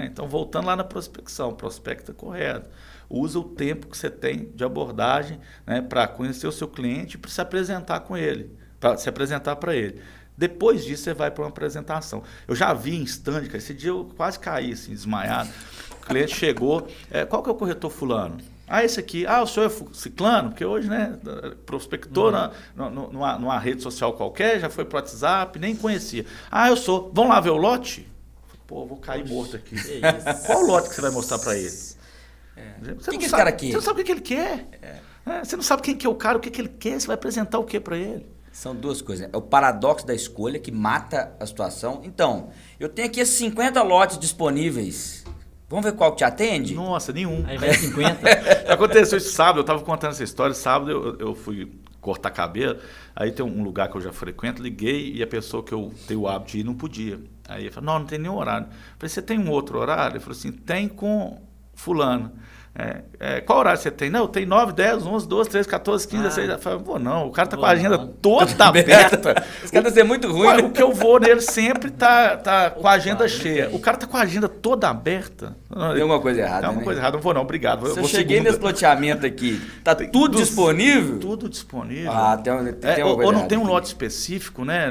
Então, voltando lá na prospecção, prospecta correto. Usa o tempo que você tem de abordagem, né, para conhecer o seu cliente e para se apresentar com ele, para se apresentar para ele. Depois disso, você vai para uma apresentação. Eu já vi em stand, esse dia eu quase caí, assim, desmaiado. O cliente chegou, qual que é o corretor fulano? Esse aqui. O senhor é ciclano? Porque hoje, né, prospectou numa rede social qualquer, já foi para o WhatsApp, nem conhecia. Eu sou. Vamos lá ver o lote? Pô, vou cair morto aqui. Qual o lote que você vai mostrar para ele? O que esse cara quer? Você não sabe o que ele quer. Você não sabe quem que é o cara, o que ele quer, você vai apresentar o que para ele. São duas coisas. É o paradoxo da escolha que mata a situação. Então, eu tenho aqui esses 50 lotes disponíveis. Vamos ver qual que te atende? Nossa, nenhum. Aí vai 50. Aconteceu isso sábado, eu estava contando essa história. Sábado eu fui cortar cabelo, aí tem um lugar que eu já frequento, liguei e a pessoa que eu tenho o hábito de ir não podia. Aí ele falou, não tem nenhum horário. Eu falei, você tem um outro horário? Ele falou assim, tem com fulano. Qual horário você tem? Não, eu tenho 9, 10, 11, 12, 13, 14, 15, 16. Eu falei, não, o cara tá com a agenda toda aberta. Esse cara deve ser muito ruim. O que eu vou nele sempre tá com a agenda cheia. O cara tá com a agenda toda aberta. Tem alguma coisa errada, Tem alguma coisa errada, não vou não, obrigado. Se eu cheguei nesse loteamento aqui, tá tudo disponível? Tudo disponível. Tem ou não tem um lote específico, né?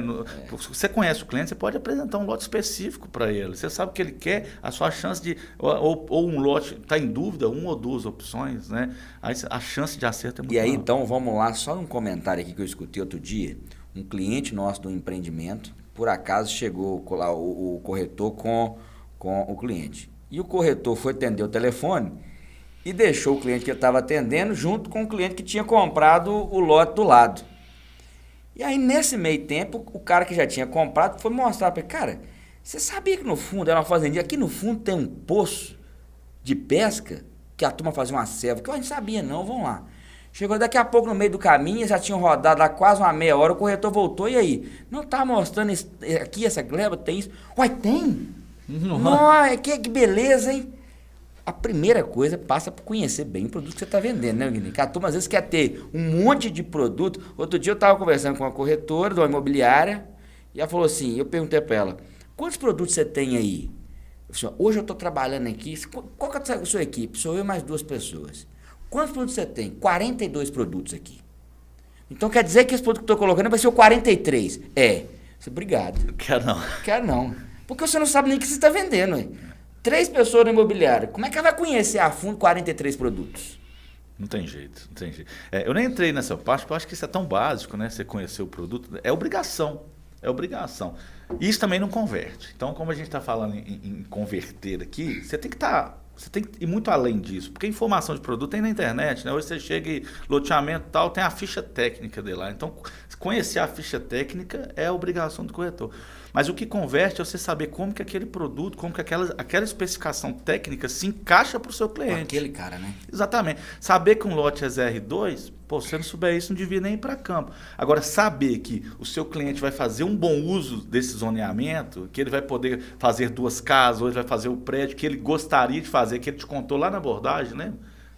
Você conhece o cliente, você pode apresentar um lote específico para ele. Você sabe o que ele quer, a sua chance de... Ou um lote está em dúvida, uma ou duas opções, né? Aí a chance de acerto é muito maior. E aí, maior. então, vamos lá, só um comentário aqui que eu escutei outro dia. Um cliente nosso do empreendimento, por acaso chegou lá o corretor com o cliente. E o corretor foi atender o telefone e deixou o cliente que ele estava atendendo junto com o cliente que tinha comprado o lote do lado. E aí, nesse meio tempo, o cara que já tinha comprado foi mostrar para ele, cara, você sabia que no fundo era uma fazendinha, aqui no fundo tem um poço de pesca que a turma fazia uma selva, que eu não sabia não, vamos lá. Chegou daqui a pouco no meio do caminho, já tinham rodado lá quase uma meia hora, o corretor voltou, e aí? Não tá mostrando aqui essa gleba, tem isso? Uai, tem? Nossa, que beleza, hein? A primeira coisa passa por conhecer bem o produto que você está vendendo, né, Guilherme? A turma às vezes quer ter um monte de produto. Outro dia eu estava conversando com uma corretora de uma imobiliária e ela falou assim, eu perguntei para ela, quantos produtos você tem aí? Eu falei, hoje eu estou trabalhando aqui, qual que é a sua equipe? Sou eu e mais 2 pessoas. Quantos produtos você tem? 42 produtos aqui. Então quer dizer que esse produto que eu estou colocando vai ser o 43? É. Obrigado. Quero não. Quero não. Porque você não sabe nem o que você está vendendo, hein? 3 pessoas na imobiliária, como é que ela vai conhecer a fundo 43 produtos? Não tem jeito, não tem jeito. Eu nem entrei nessa parte, porque eu acho que isso é tão básico, né? Você conhecer o produto, é obrigação. É obrigação. Isso também não converte. Então, como a gente está falando em converter aqui, você tem que ir muito além disso, porque informação de produto tem na internet, né? Hoje você chega e loteamento e tal, tem a ficha técnica dele lá. Então, conhecer a ficha técnica é a obrigação do corretor. Mas o que converte é você saber como que aquele produto, como que aquela especificação técnica se encaixa para o seu cliente. Com aquele cara, né? Exatamente. Saber que um lote é ZR2, pô, se você não souber isso, não devia nem ir para campo. Agora, saber que o seu cliente vai fazer um bom uso desse zoneamento, que ele vai poder fazer 2 casas, ou ele vai fazer o prédio que ele gostaria de fazer, que ele te contou lá na abordagem, né?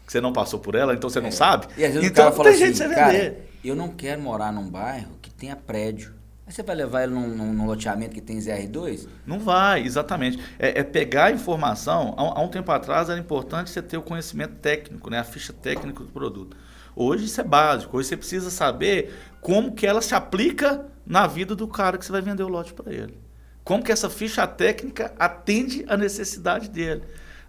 Que você não passou por ela, então você não sabe. E às vezes então, o cara fala tem jeito assim, de você cara, vender. eu não quero morar num bairro que tenha prédio. Aí você vai levar ele num loteamento que tem ZR2? Não vai, exatamente. É pegar a informação. Há um tempo atrás era importante você ter o conhecimento técnico, né? A ficha técnica do produto. Hoje isso é básico. Hoje você precisa saber como que ela se aplica na vida do cara que você vai vender o lote para ele. Como que essa ficha técnica atende a necessidade dele.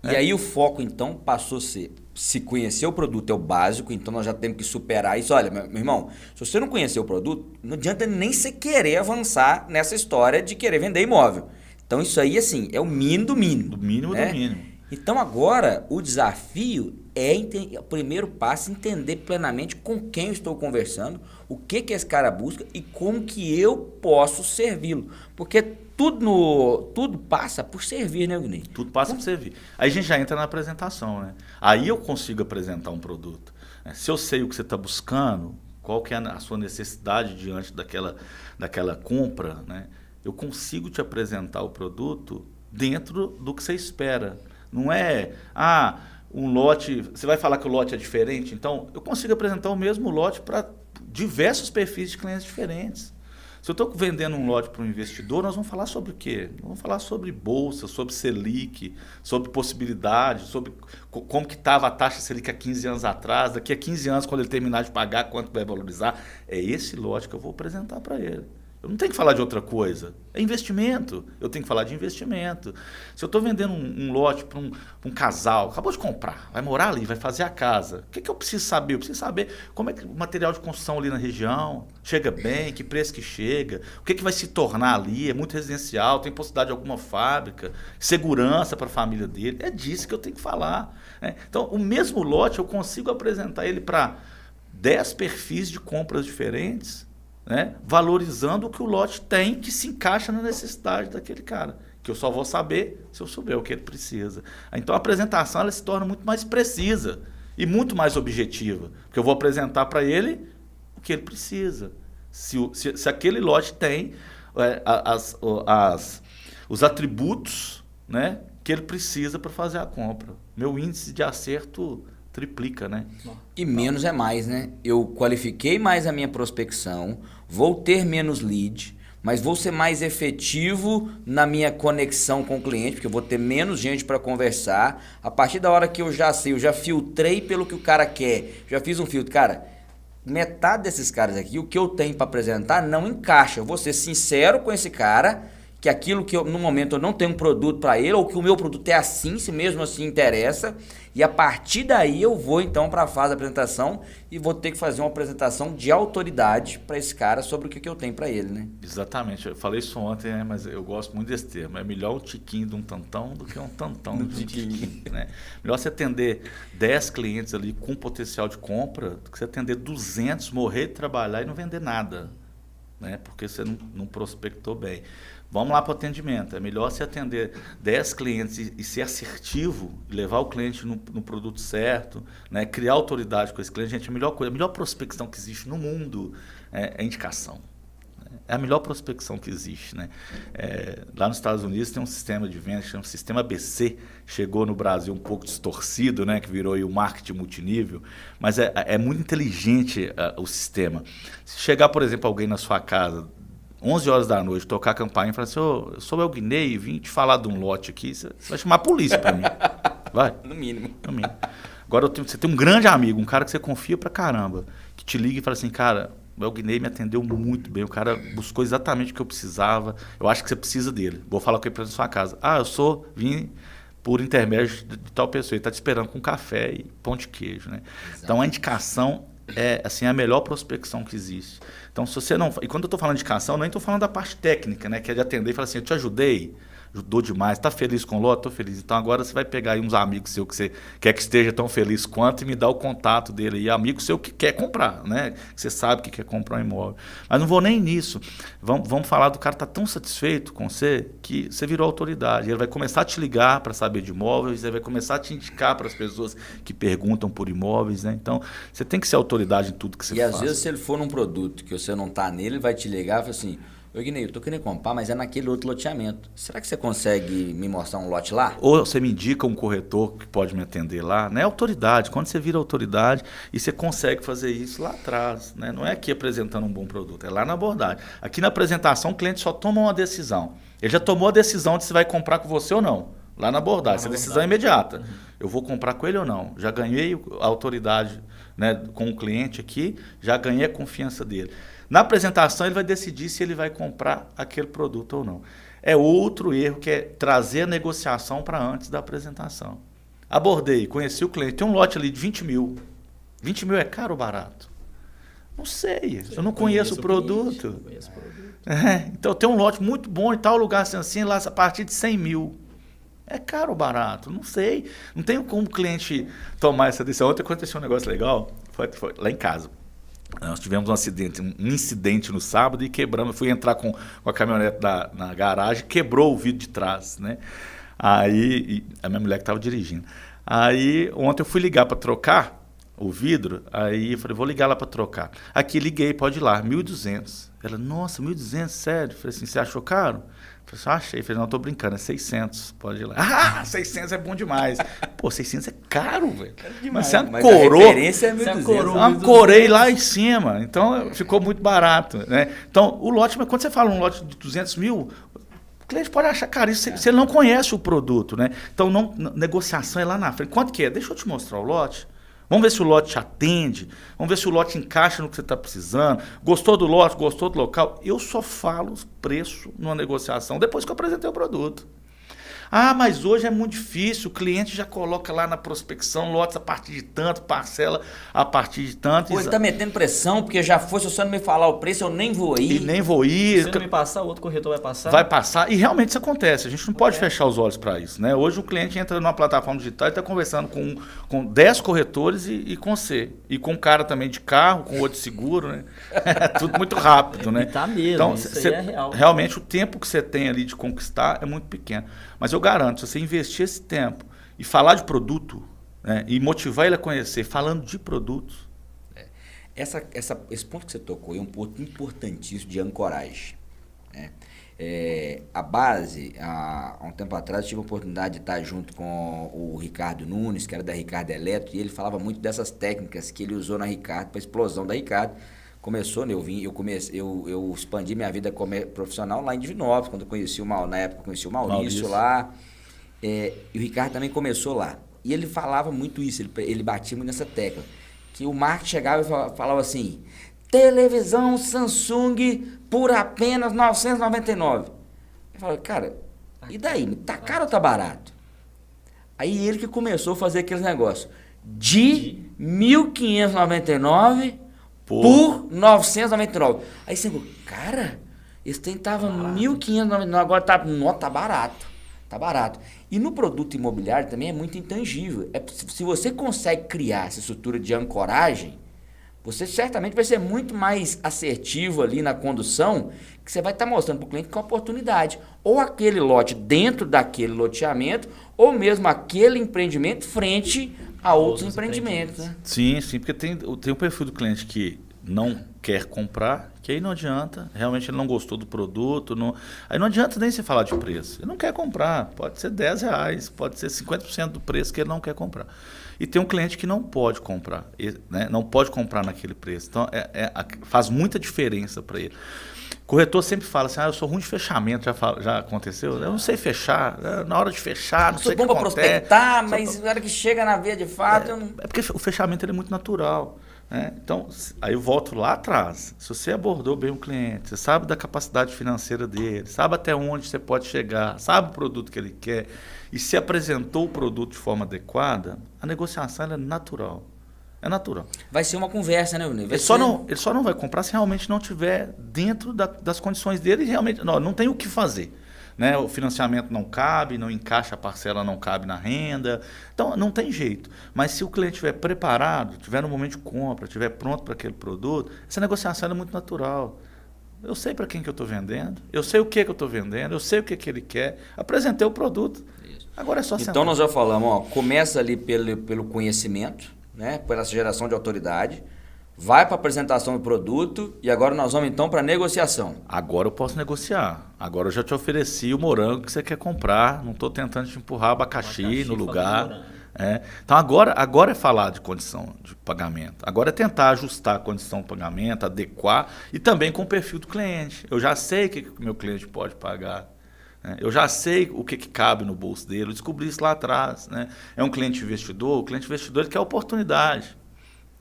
E aí o foco, então, passou a ser, se conhecer o produto é o básico, então nós já temos que superar isso. Olha, meu irmão, se você não conhecer o produto, não adianta nem você querer avançar nessa história de querer vender imóvel. Então isso aí, assim, é o mínimo do mínimo. Do mínimo né? do mínimo. Então agora, o desafio é, o primeiro passo, entender plenamente com quem eu estou conversando, o que esse cara busca e como que eu posso servi-lo. Porque tudo passa por servir, né, Guilherme? Tudo passa por servir. Aí a gente já entra na apresentação, né? Aí eu consigo apresentar um produto. Se eu sei o que você está buscando, qual que é a sua necessidade diante daquela compra, né? Eu consigo te apresentar o produto dentro do que você espera. Não é, um lote, você vai falar que o lote é diferente, então eu consigo apresentar o mesmo lote para diversos perfis de clientes diferentes. Se eu estou vendendo um lote para um investidor, nós vamos falar sobre o quê? Nós vamos falar sobre bolsa, sobre Selic, sobre possibilidades, sobre como que estava a taxa Selic há 15 anos atrás, daqui a 15 anos, quando ele terminar de pagar, quanto vai valorizar. É esse lote que eu vou apresentar para ele. Eu não tenho que falar de outra coisa. É investimento. Eu tenho que falar de investimento. Se eu estou vendendo um lote para um casal, acabou de comprar, vai morar ali, vai fazer a casa. O que eu preciso saber? Eu preciso saber como é que o material de construção ali na região chega bem, que preço que chega, o que vai se tornar ali, é muito residencial, tem possibilidade de alguma fábrica, segurança para a família dele. É disso que eu tenho que falar. Né? Então, o mesmo lote, eu consigo apresentar ele para 10 perfis de compras diferentes, né? Valorizando o que o lote tem, que se encaixa na necessidade daquele cara, que eu só vou saber se eu souber o que ele precisa. Então a apresentação ela se torna muito mais precisa e muito mais objetiva, porque eu vou apresentar para ele o que ele precisa. Se aquele lote tem os atributos, né, que ele precisa para fazer a compra. Meu índice de acerto triplica, né? E menos é mais, né? Eu qualifiquei mais a minha prospecção, vou ter menos lead, mas vou ser mais efetivo na minha conexão com o cliente, porque eu vou ter menos gente para conversar. A partir da hora que eu já sei, eu já filtrei pelo que o cara quer, já fiz um filtro. Cara, metade desses caras aqui, o que eu tenho para apresentar não encaixa. Eu vou ser sincero com esse cara, que aquilo que no momento eu não tenho um produto para ele, ou que o meu produto é assim, se mesmo assim interessa, e a partir daí eu vou então para a fase da apresentação e vou ter que fazer uma apresentação de autoridade para esse cara sobre o que eu tenho para ele, né? Exatamente, eu falei isso ontem, né? Mas eu gosto muito desse termo, é melhor um tiquinho de um tantão do que um tantão de um tiquinho, né? Melhor você atender 10 clientes ali com potencial de compra do que você atender 200, morrer de trabalhar e não vender nada. né? Porque você não prospectou bem. Vamos lá para o atendimento. É melhor você atender 10 clientes e ser assertivo, levar o cliente no produto certo, né? Criar autoridade com esse cliente. Gente, a melhor coisa, a melhor prospecção que existe no mundo é a indicação. É a melhor prospecção que existe, né? Lá nos Estados Unidos tem um sistema de venda que chama Sistema ABC, chegou no Brasil um pouco distorcido, né? Que virou aí o marketing multinível, mas é muito inteligente o sistema. Se chegar, por exemplo, alguém na sua casa, 11 horas da noite, tocar a campainha e falar assim, eu sou o Elguinei, vim te falar de um lote aqui, você vai chamar a polícia para mim. Vai? No mínimo. No mínimo. Agora, você tem um grande amigo, um cara que você confia pra caramba, que te liga e fala assim, cara, o Elguinei me atendeu muito bem, o cara buscou exatamente o que eu precisava, eu acho que você precisa dele, vou falar com ele para sua casa. Vim por intermédio de tal pessoa, ele está te esperando com café e pão de queijo, né? Então, a indicação é assim, a melhor prospecção que existe. Então, se você não... E quando eu estou falando de indicação, nem estou falando da parte técnica, né? Que é de atender e falar assim, eu te ajudei, ajudou demais, está feliz com o lote? Estou feliz. Então, agora você vai pegar aí uns amigos seus que você quer que esteja tão feliz quanto e me dá o contato dele aí, amigo seu que quer comprar, né? Que você sabe que quer comprar um imóvel. Mas não vou nem nisso. Vamos falar do cara tá tão satisfeito com você que você virou autoridade. Ele vai começar a te ligar para saber de imóveis, ele vai começar a te indicar para as pessoas que perguntam por imóveis, né? Então, você tem que ser autoridade em tudo que você faz. E às vezes, se ele for num produto que você não está nele, ele vai te ligar e fala assim, ô Guinei, eu tô querendo comprar, mas é naquele outro loteamento. Será que você consegue me mostrar um lote lá? Ou você me indica um corretor que pode me atender lá, né? Autoridade, quando você vira autoridade e você consegue fazer isso lá atrás, né? Não é aqui apresentando um bom produto, é lá na abordagem. Aqui na apresentação o cliente só toma uma decisão. Ele já tomou a decisão de se vai comprar com você ou não. Lá na abordagem, essa decisão é imediata. Eu vou comprar com ele ou não? Já ganhei a autoridade, né, com o cliente aqui, já ganhei a confiança dele. Na apresentação, ele vai decidir se ele vai comprar aquele produto ou não. É outro erro, que é trazer a negociação para antes da apresentação. Abordei, conheci o cliente, tem um lote ali de 20 mil. 20 mil é caro ou barato? Não sei, eu não conheço o produto. Então, tem um lote muito bom em tal lugar assim, lá a partir de 100 mil. É caro ou barato? Não sei. Não tem como o cliente tomar essa decisão. Ontem aconteceu um negócio legal, foi lá em casa. Nós tivemos um incidente no sábado e quebramos. Eu fui entrar com a caminhonete na garagem, quebrou o vidro de trás, né? Aí, a minha mulher que estava dirigindo. Aí, ontem eu fui ligar para trocar o vidro, aí eu falei, vou ligar lá para trocar. Aqui, liguei, pode ir lá, 1.200. Ela, nossa, 1.200, sério? Eu falei assim, você achou caro? Eu falei, achei. Eu falei, não, tô brincando, é 600, pode ir lá. Ah, 600 é bom demais. Pô, 600 é caro, velho. Mas você ancorou. A referência é 1.200. Ancorei lá em cima, então ficou muito barato, né? Então, o lote, mas quando você fala um lote de 200 mil, o cliente pode achar caro, isso você não conhece o produto, né? Então, negociação é lá na frente. Quanto que é? Deixa eu te mostrar o lote. Vamos ver se o lote te atende, vamos ver se o lote encaixa no que você está precisando. Gostou do lote, gostou do local? Eu só falo preço numa negociação depois que eu apresentei o produto. Ah, mas hoje é muito difícil, o cliente já coloca lá na prospecção lotes a partir de tanto, parcela a partir de tanto. Pô, ele está metendo pressão, porque já foi, se você não me falar o preço, eu nem vou ir. E nem vou ir. Se não me passar, o outro corretor vai passar? Vai passar, e realmente isso acontece, a gente não pode fechar os olhos para isso, né? Hoje o cliente entra numa plataforma digital e está conversando com 10 corretores e com você. E com um cara também de carro, com outro de seguro, né? Tudo muito rápido, né? Tá mesmo, então, isso aí é real. Realmente o tempo que você tem ali de conquistar é muito pequeno. Mas eu garanto, se você investir esse tempo e falar de produto, né, e motivar ele a conhecer, falando de produtos. Esse ponto que você tocou é um ponto importantíssimo de ancoragem. Né? A base, há um tempo atrás, eu tive a oportunidade de estar junto com o Ricardo Nunes, que era da Ricardo Eletro, e ele falava muito dessas técnicas que ele usou na Ricardo, para a explosão da Ricardo. Começou, né? Eu expandi minha vida profissional lá em Divinópolis, quando eu conheci na época eu conheci o Maurício lá. E o Ricardo também começou lá. E ele falava muito isso, ele batia muito nessa tecla. Que o marketing chegava e falava assim, televisão Samsung por apenas R$ 999. Eu falava, cara, e daí? Tá caro ou tá barato? Aí ele que começou a fazer aqueles negócios. De R$ 1.599 por 999. Aí você falou, cara, esse trem tava 1.599, agora tá barato. Tá barato. E no produto imobiliário também é muito intangível. Se você consegue criar essa estrutura de ancoragem, você certamente vai ser muito mais assertivo ali na condução, que você vai estar mostrando para o cliente que é uma oportunidade. Ou aquele lote dentro daquele loteamento, ou mesmo aquele empreendimento frente a outros empreendimentos. Né? Sim, porque tem o perfil do cliente que não quer comprar, que aí não adianta, realmente ele não gostou do produto, aí não adianta nem você falar de preço. Ele não quer comprar, pode ser R$10, pode ser 50% do preço que ele não quer comprar. E tem um cliente que não pode comprar, né? Não pode comprar naquele preço. Então, faz muita diferença para ele. O corretor sempre fala assim, eu sou ruim de fechamento, já aconteceu? Eu não sei fechar, na hora de fechar, não sei o que acontece. Sou bom para prospectar, mas na hora que chega na via de fato... É porque o fechamento ele é muito natural. Né? Então, aí eu volto lá atrás. Se você abordou bem o cliente, você sabe da capacidade financeira dele, sabe até onde você pode chegar, sabe o produto que ele quer, e se apresentou o produto de forma adequada, a negociação é natural. É natural. Vai ser uma conversa, né, Wilney? Ele só não vai comprar se realmente não tiver dentro das condições dele e realmente não tem o que fazer. Né? O financiamento não cabe, não encaixa a parcela, não cabe na renda. Então, não tem jeito. Mas se o cliente estiver preparado, estiver no momento de compra, estiver pronto para aquele produto, essa negociação é muito natural. Eu sei para quem que eu estou vendendo, eu sei o que eu estou vendendo, eu sei o que ele quer. Apresentei o produto. Isso. Agora é só sentar. Então, nós já falamos, começa ali pelo conhecimento, né? Pela geração de autoridade. Vai para a apresentação do produto e agora nós vamos então para a negociação. Agora eu posso negociar. Agora eu já te ofereci o morango que você quer comprar. Não estou tentando te empurrar abacaxi no lugar. Então agora é falar de condição de pagamento. Agora é tentar ajustar a condição de pagamento, adequar e também com o perfil do cliente. Eu já sei o que o meu cliente pode pagar. Eu já sei o que cabe no bolso dele. Eu descobri isso lá atrás. Né? É um cliente investidor. O cliente investidor ele quer oportunidade.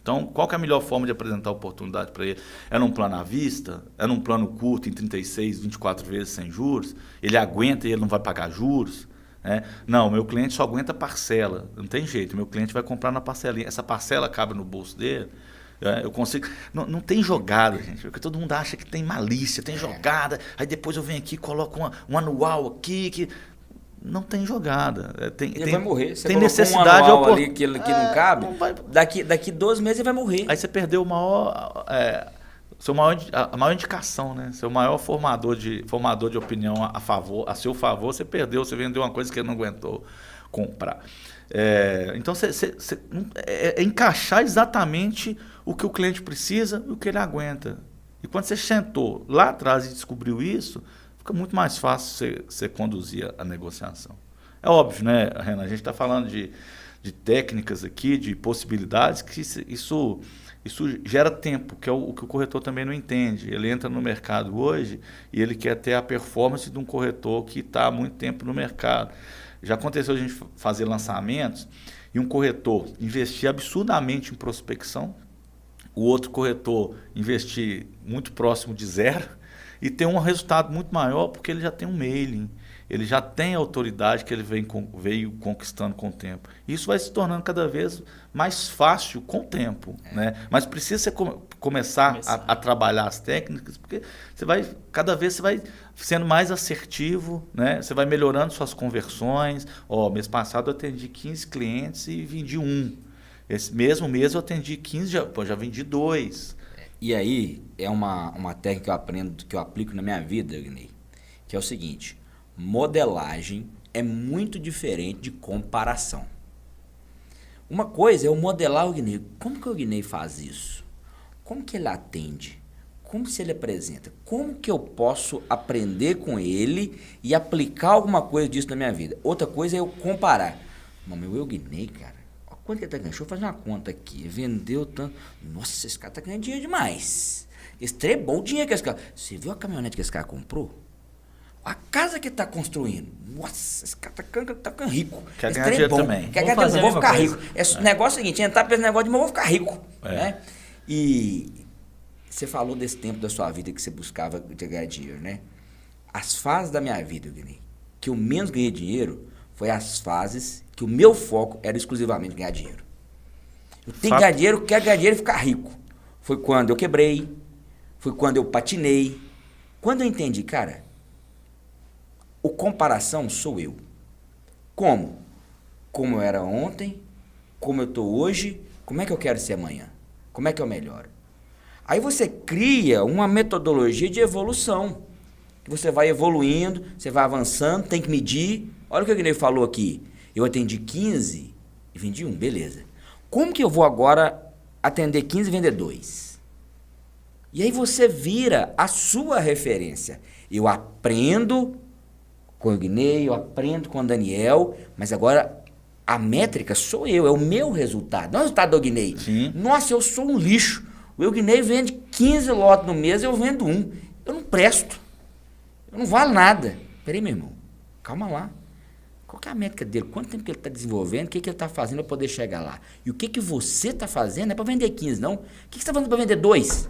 Então, qual que é a melhor forma de apresentar a oportunidade para ele? É num plano à vista? É num plano curto, em 36, 24 vezes sem juros? Ele aguenta e ele não vai pagar juros? Não, meu cliente só aguenta parcela. Não tem jeito, meu cliente vai comprar na parcelinha. Essa parcela cabe no bolso dele? Eu consigo... Não tem jogada, gente. Porque todo mundo acha que tem malícia, tem jogada. Aí depois eu venho aqui e coloco um anual aqui que... Não tem jogada. Ele vai morrer. Você tem necessidade um ali que não cabe. Não vai... Daqui 12 meses ele vai morrer. Aí você perdeu a maior indicação, né? Seu maior formador de opinião a seu favor, você perdeu. Você vendeu uma coisa que ele não aguentou comprar. Então, é encaixar exatamente o que o cliente precisa e o que ele aguenta. E quando você sentou lá atrás e descobriu isso, fica muito mais fácil você conduzir a negociação. É óbvio, né, Renan? A gente está falando de técnicas aqui, de possibilidades, que isso gera tempo, que é o que o corretor também não entende. Ele entra no mercado hoje e ele quer ter a performance de um corretor que está há muito tempo no mercado. Já aconteceu a gente fazer lançamentos e um corretor investir absurdamente em prospecção, o outro corretor investir muito próximo de zero, e ter um resultado muito maior porque ele já tem um mailing, ele já tem a autoridade que ele veio conquistando com o tempo. Isso vai se tornando cada vez mais fácil com o tempo. Né? Mas precisa começar a trabalhar as técnicas, porque cada vez você vai sendo mais assertivo, né? Você vai melhorando suas conversões. Mês passado eu atendi 15 clientes e vendi 1. Esse mesmo mês eu atendi 15, já vendi 2. E aí, é uma técnica que eu aprendo, que eu aplico na minha vida, Guinei, que é o seguinte: modelagem é muito diferente de comparação. Uma coisa é eu modelar o Guinei. Como que o Guinei faz isso? Como que ele atende? Como se ele apresenta? Como que eu posso aprender com ele e aplicar alguma coisa disso na minha vida? Outra coisa é eu comparar. Mas meu Guinei, cara, quanto que ele tá ganhando? Deixa eu fazer uma conta aqui. Vendeu tanto. Nossa, esse cara tá ganhando dinheiro demais. Esse trem é bom o dinheiro que esse cara... Você viu a caminhonete que esse cara comprou? A casa que ele tá construindo. Nossa, esse cara tá ficando rico. Quer ganhar dinheiro também. Quer ganhar dinheiro, vou ficar rico. O negócio é o seguinte, entrar pra esse negócio de mas eu vou ficar rico. Né? E você falou desse tempo da sua vida que você buscava de ganhar dinheiro, né? As fases da minha vida, Guinei, que eu menos ganhei dinheiro, foi as fases que o meu foco era exclusivamente ganhar dinheiro. Eu tenho que ganhar dinheiro, quero ganhar dinheiro e ficar rico. Foi quando eu quebrei, foi quando eu patinei. Quando eu entendi, cara, o comparação sou eu. Como? Como eu era ontem, como eu estou hoje, como é que eu quero ser amanhã? Como é que eu melhoro? Aí você cria uma metodologia de evolução. Você vai evoluindo, você vai avançando, tem que medir. Olha o que o Guinei falou aqui. Eu atendi 15 e vendi 1, beleza. Como que eu vou agora atender 15 e vender 2? E aí você vira a sua referência. Eu aprendo com o Guinei, eu aprendo com o Daniel, mas agora a métrica sou eu, é o meu resultado, não é o resultado do Guinei. Sim. Nossa, eu sou um lixo. O Guinei vende 15 lotes no mês, eu vendo 1. Eu não presto. Eu não valo nada. Peraí, meu irmão, calma lá. Qual que é a métrica dele? Quanto tempo que ele está desenvolvendo? O que ele está fazendo para poder chegar lá? E o que você está fazendo? Não é para vender 15, não. O que você está fazendo para vender 2?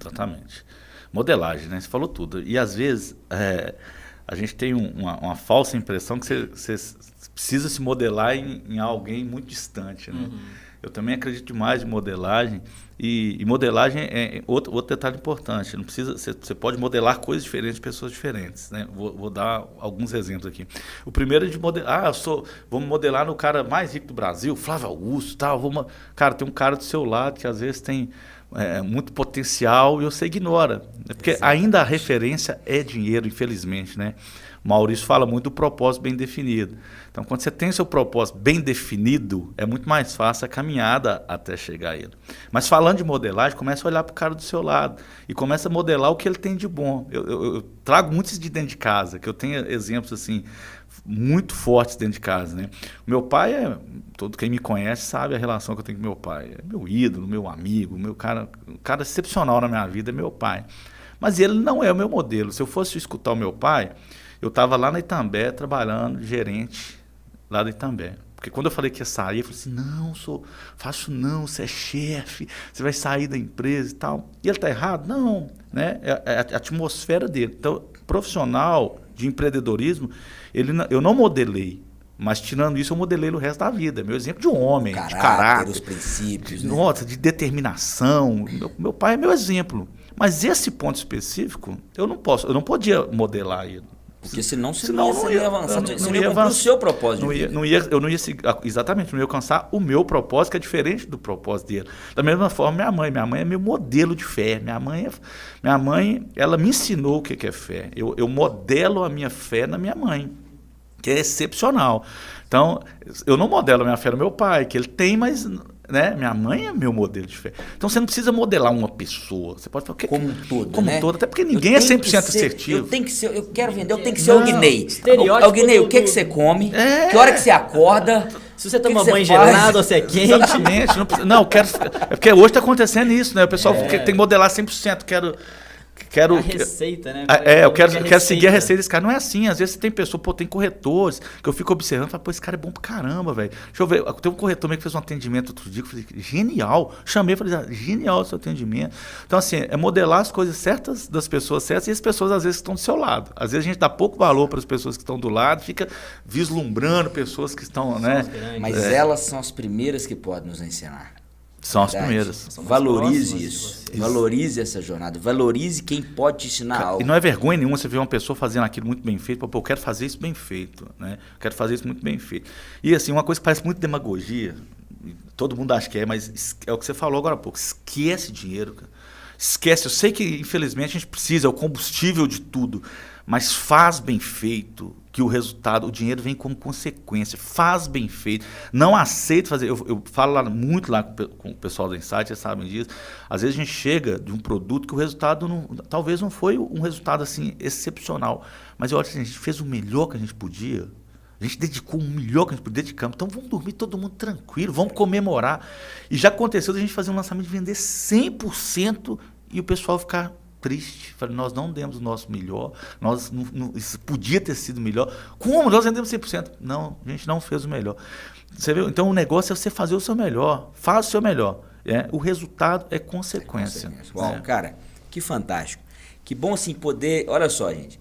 Exatamente. Modelagem, né? Você falou tudo. E às vezes a gente tem uma falsa impressão que você precisa se modelar em alguém muito distante, né? Eu também acredito demais em modelagem. E modelagem é outro detalhe importante. Não precisa, você pode modelar coisas diferentes de pessoas diferentes, né? Vou dar alguns exemplos aqui. O primeiro é de modelar. Vamos modelar no cara mais rico do Brasil, Flávio Augusto, tal. Cara, tem um cara do seu lado que às vezes tem muito potencial e você ignora. Porque ainda a referência é dinheiro, infelizmente, né? O Maurício fala muito do propósito bem definido. Então, quando você tem seu propósito bem definido, é muito mais fácil a caminhada até chegar a ele. Mas falando de modelagem, começa a olhar para o cara do seu lado e começa a modelar o que ele tem de bom. Eu trago muitos de dentro de casa, que eu tenho exemplos assim muito fortes dentro de casa, né? O meu pai todo quem me conhece sabe a relação que eu tenho com meu pai. É meu ídolo, meu amigo, um cara excepcional na minha vida é meu pai. Mas ele não é o meu modelo. Se eu fosse escutar o meu pai, eu estava lá na Itambé trabalhando, gerente lá da Itambé. Porque quando eu falei que ia sair, eu falei assim, não, faço não, você é chefe, você vai sair da empresa e tal. E ele está errado? Não, né? É a atmosfera dele. Então, profissional de empreendedorismo, eu não modelei. Mas tirando isso, eu modelei o resto da vida. Meu exemplo de um homem, de caráter, os princípios, né? Nossa, de determinação. Meu pai é meu exemplo. Mas esse ponto específico, eu não podia modelar ele. Porque senão você não ia avançar, você não ia cumprir o seu propósito. Eu não ia seguir, exatamente, não ia alcançar o meu propósito, que é diferente do propósito dele. Da mesma forma, minha mãe é meu modelo de fé. Minha mãe, ela me ensinou o que é fé. Eu modelo a minha fé na minha mãe, que é excepcional. Então, eu não modelo a minha fé no meu pai, que ele tem, mas... Né? Minha mãe é meu modelo de fé. Então você não precisa modelar uma pessoa. Você pode falar como um todo, como né? um todo, até porque ninguém é 100% assertivo. Eu quero vender, eu tenho que ser o Guinei. Estereótipo O Guinei, o que você come? Que hora que você acorda? Se você toma banho gelado ou se é quente. Exatamente. Não, é porque hoje está acontecendo isso, né? O pessoal tem que modelar 100%. A receita, né? Eu quero seguir a receita desse cara. Não é assim. Às vezes você tem pessoa, tem corretores, que eu fico observando e falo, esse cara é bom pra caramba, velho. Deixa eu ver. Tem um corretor que fez um atendimento outro dia, que eu falei, genial. Chamei e falei, genial o seu atendimento. Então, assim, é modelar as coisas certas das pessoas certas e as pessoas, às vezes, estão do seu lado. Às vezes a gente dá pouco valor para as pessoas que estão do lado, fica vislumbrando pessoas que estão, né? Mas elas são as primeiras que podem nos ensinar. São as primeiras. Valorize isso. Valorize essa jornada. Valorize quem pode te ensinar algo. E não é vergonha nenhuma você ver uma pessoa fazendo aquilo muito bem feito. Pô, eu quero fazer isso bem feito. Né? Eu quero fazer isso muito bem feito. E assim, uma coisa que parece muito demagogia, todo mundo acha que é, mas é o que você falou agora há pouco. Esquece dinheiro, cara. Esquece. Eu sei que, infelizmente, a gente precisa, é o combustível de tudo. Mas faz bem feito, que o dinheiro vem como consequência. Faz bem feito. Não aceita fazer. Eu falo muito lá com o pessoal do Insight, eles sabem disso. Às vezes a gente chega de um produto que o resultado talvez não foi um resultado assim excepcional. Mas eu acho que a gente fez o melhor que a gente podia. A gente dedicou o melhor que a gente podia, dedicamos. Então vamos dormir todo mundo tranquilo, vamos comemorar. E já aconteceu de a gente fazer um lançamento de vender 100% e o pessoal ficar triste. Falei, nós não demos o nosso melhor, isso podia ter sido melhor. Como? Nós vendemos 100%. Não, a gente não fez o melhor. Você viu? Então o negócio é você fazer o seu melhor. Faz o seu melhor. O resultado é consequência. Uau, cara, que fantástico. Que bom assim poder... Olha só, gente.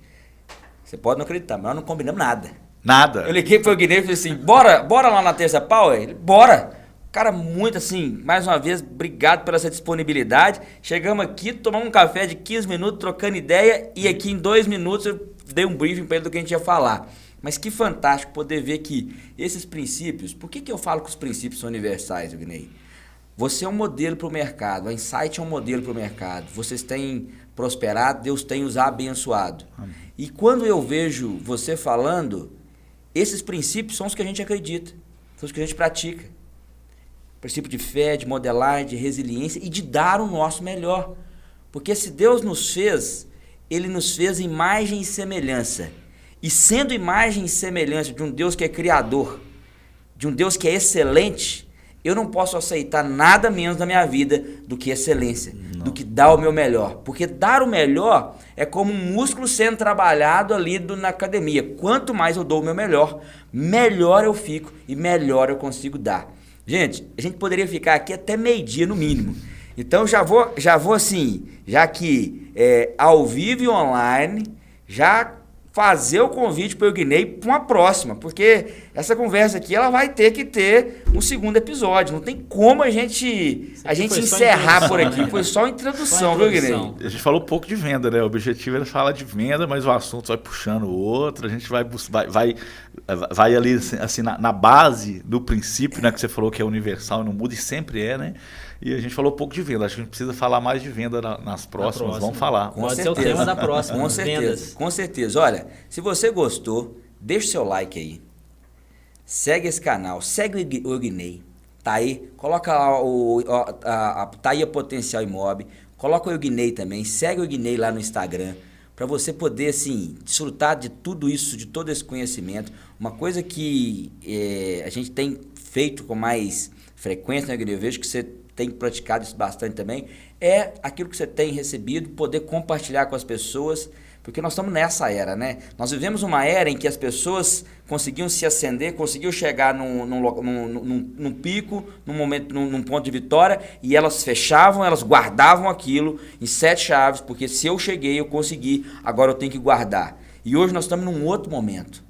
Você pode não acreditar, mas nós não combinamos nada. Nada. Eu liguei pro Guinei e falei assim, bora lá na Terça Power? Ele, bora. Cara, muito assim, mais uma vez, obrigado pela essa disponibilidade. Chegamos aqui, tomamos um café de 15 minutos, trocando ideia, e aqui em 2 minutos eu dei um briefing para ele do que a gente ia falar. Mas que fantástico poder ver que esses princípios... Por que eu falo que os princípios são universais, Guinei? Você é um modelo para o mercado, a Insight é um modelo para o mercado. Vocês têm prosperado, Deus tem os abençoado. Amém. E quando eu vejo você falando, esses princípios são os que a gente acredita, são os que a gente pratica. Princípio de fé, de modelagem, de resiliência e de dar o nosso melhor. Porque se Deus nos fez, Ele nos fez imagem e semelhança. E sendo imagem e semelhança de um Deus que é criador, de um Deus que é excelente, eu não posso aceitar nada menos na minha vida do que excelência, do que dar o meu melhor. Porque dar o melhor é como um músculo sendo trabalhado ali na academia. Quanto mais eu dou o meu melhor, melhor eu fico e melhor eu consigo dar. Gente, a gente poderia ficar aqui até meio-dia no mínimo. Então já vou assim, já que ao vivo e online, já fazer o convite para o Euguinei para uma próxima, porque essa conversa aqui ela vai ter que ter um segundo episódio. Não tem como a gente encerrar por aqui. Foi só a introdução, viu, Euguinei? A gente falou um pouco de venda, né? O objetivo era falar de venda, mas o assunto vai puxando o outro. A gente vai ali assim na base do princípio, né? Que você falou que é universal, não muda e sempre é, né? E a gente falou um pouco de venda. Acho que a gente precisa falar mais de venda nas próximas. Vamos falar. Pode ser o tema da próxima. Com certeza. Vendas. Com certeza. Olha, se você gostou, deixa o seu like aí. Segue esse canal. Segue o Euguinei. Tá aí. Coloca lá tá aí a Potencial Imob. Coloca o Euguinei também. Segue o Euguinei lá no Instagram. Para você poder, assim, desfrutar de tudo isso, de todo esse conhecimento. Uma coisa que a gente tem feito com mais frequência, né, Euguinei? Eu vejo que você tem praticado isso bastante também, é aquilo que você tem recebido, poder compartilhar com as pessoas, porque nós estamos nessa era, né? Nós vivemos uma era em que as pessoas conseguiam se ascender, conseguiam chegar num pico, num ponto de vitória, e elas fechavam, elas guardavam aquilo em 7 chaves, porque se eu cheguei, eu consegui, agora eu tenho que guardar. E hoje nós estamos num outro momento,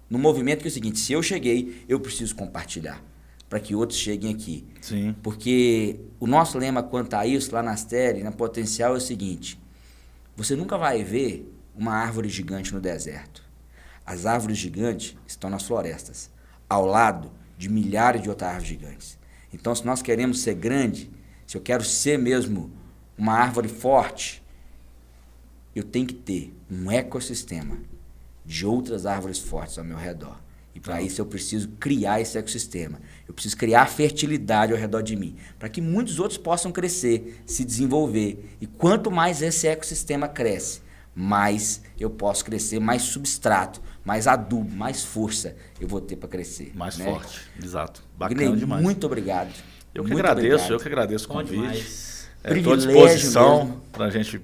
num movimento que é o seguinte, se eu cheguei, eu preciso compartilhar, para que outros cheguem aqui. Sim. Porque o nosso lema quanto a isso, lá na Astere, na Potencial, é o seguinte: você nunca vai ver uma árvore gigante no deserto. As árvores gigantes estão nas florestas, ao lado de milhares de outras árvores gigantes. Então, se nós queremos ser grande, se eu quero ser mesmo uma árvore forte, eu tenho que ter um ecossistema de outras árvores fortes ao meu redor. E para isso eu preciso criar esse ecossistema. Eu preciso criar fertilidade ao redor de mim, para que muitos outros possam crescer, se desenvolver. E quanto mais esse ecossistema cresce, mais eu posso crescer, mais substrato, mais adubo, mais força eu vou ter para crescer. Mais forte, exato. Bacana Guilherme, demais. Muito obrigado. Eu que agradeço o convite. Estou à disposição para a gente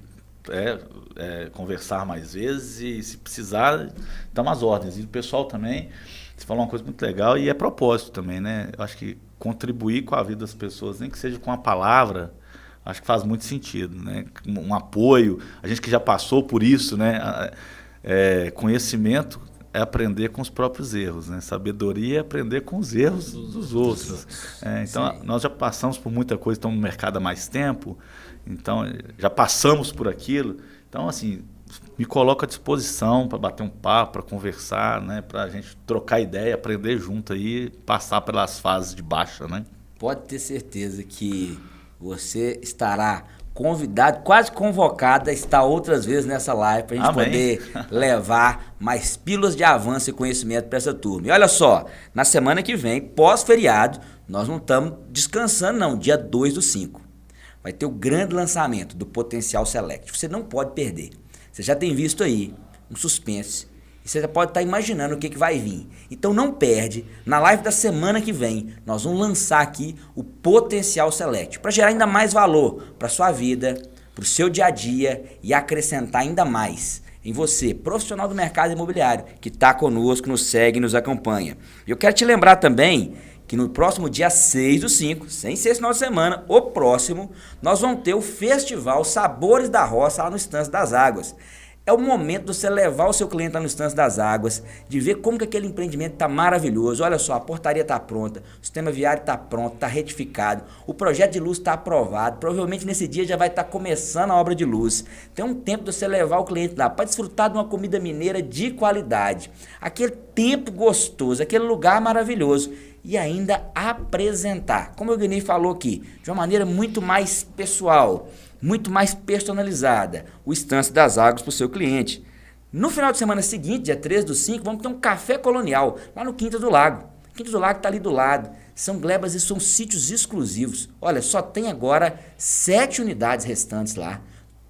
conversar mais vezes e, se precisar, estamos às ordens. E o pessoal também, você falou uma coisa muito legal e é propósito também, né? Eu acho que contribuir com a vida das pessoas, nem que seja com a palavra, acho que faz muito sentido, né? Um apoio, a gente que já passou por isso, né? Conhecimento é aprender com os próprios erros, né? Sabedoria é aprender com os erros dos outros. Então, nós já passamos por muita coisa, estamos no mercado há mais tempo, então já passamos por aquilo. Então, assim, me coloco à disposição para bater um papo, para conversar, né? Para a gente trocar ideia, aprender junto aí, passar pelas fases de baixa, né? Pode ter certeza que você estará convidado, quase convocado a estar outras vezes nessa live para a gente poder levar mais pílulas de avanço e conhecimento para essa turma. E olha só, na semana que vem, pós-feriado, nós não estamos descansando não, dia 2/5. Vai ter o grande lançamento do Potencial Select. Você não pode perder. Você já tem visto aí um suspense. E você já pode estar imaginando o que vai vir. Então não perde. Na live da semana que vem, nós vamos lançar aqui o Potencial Select. Para gerar ainda mais valor para a sua vida, para o seu dia a dia e acrescentar ainda mais em você, profissional do mercado imobiliário, que está conosco, nos segue e nos acompanha. E eu quero te lembrar também que no próximo dia 6/5, sem ser esse final de semana, o próximo, nós vamos ter o Festival Sabores da Roça lá no Estância das Águas. É o momento de você levar o seu cliente lá no Estância das Águas, de ver como que aquele empreendimento está maravilhoso. Olha só, a portaria está pronta, o sistema viário está pronto, está retificado, o projeto de luz está aprovado, provavelmente nesse dia já vai estar começando a obra de luz. Tem um tempo de você levar o cliente lá para desfrutar de uma comida mineira de qualidade, aquele tempo gostoso, aquele lugar maravilhoso. e ainda apresentar, como o Guinei falou aqui, de uma maneira muito mais pessoal, muito mais personalizada, o Estância das Águas para o seu cliente. No final de semana seguinte, dia 3/5, vamos ter um café colonial lá no Quinta do Lago. Quinta do Lago está ali do lado. São glebas e são sítios exclusivos. Olha, só tem agora 7 unidades restantes lá.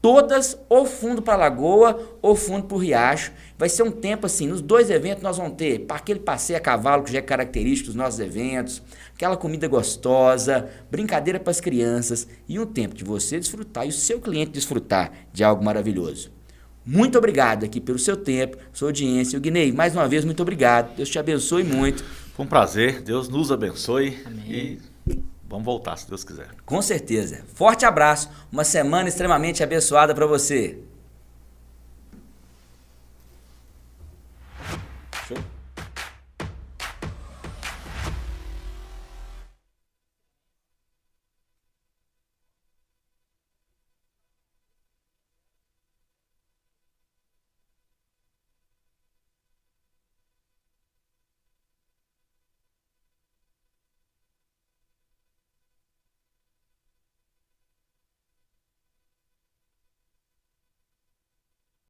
Todas ou fundo para a lagoa ou fundo para o riacho. Vai ser um tempo assim, nos 2 eventos nós vamos ter aquele passeio a cavalo que já é característico dos nossos eventos, aquela comida gostosa, brincadeira para as crianças e um tempo de você desfrutar e o seu cliente desfrutar de algo maravilhoso. Muito obrigado aqui pelo seu tempo, sua audiência. O Guinei, mais uma vez, muito obrigado. Deus te abençoe muito. Foi um prazer, Deus nos abençoe. Amém. E vamos voltar, se Deus quiser. Com certeza. Forte abraço, uma semana extremamente abençoada para você.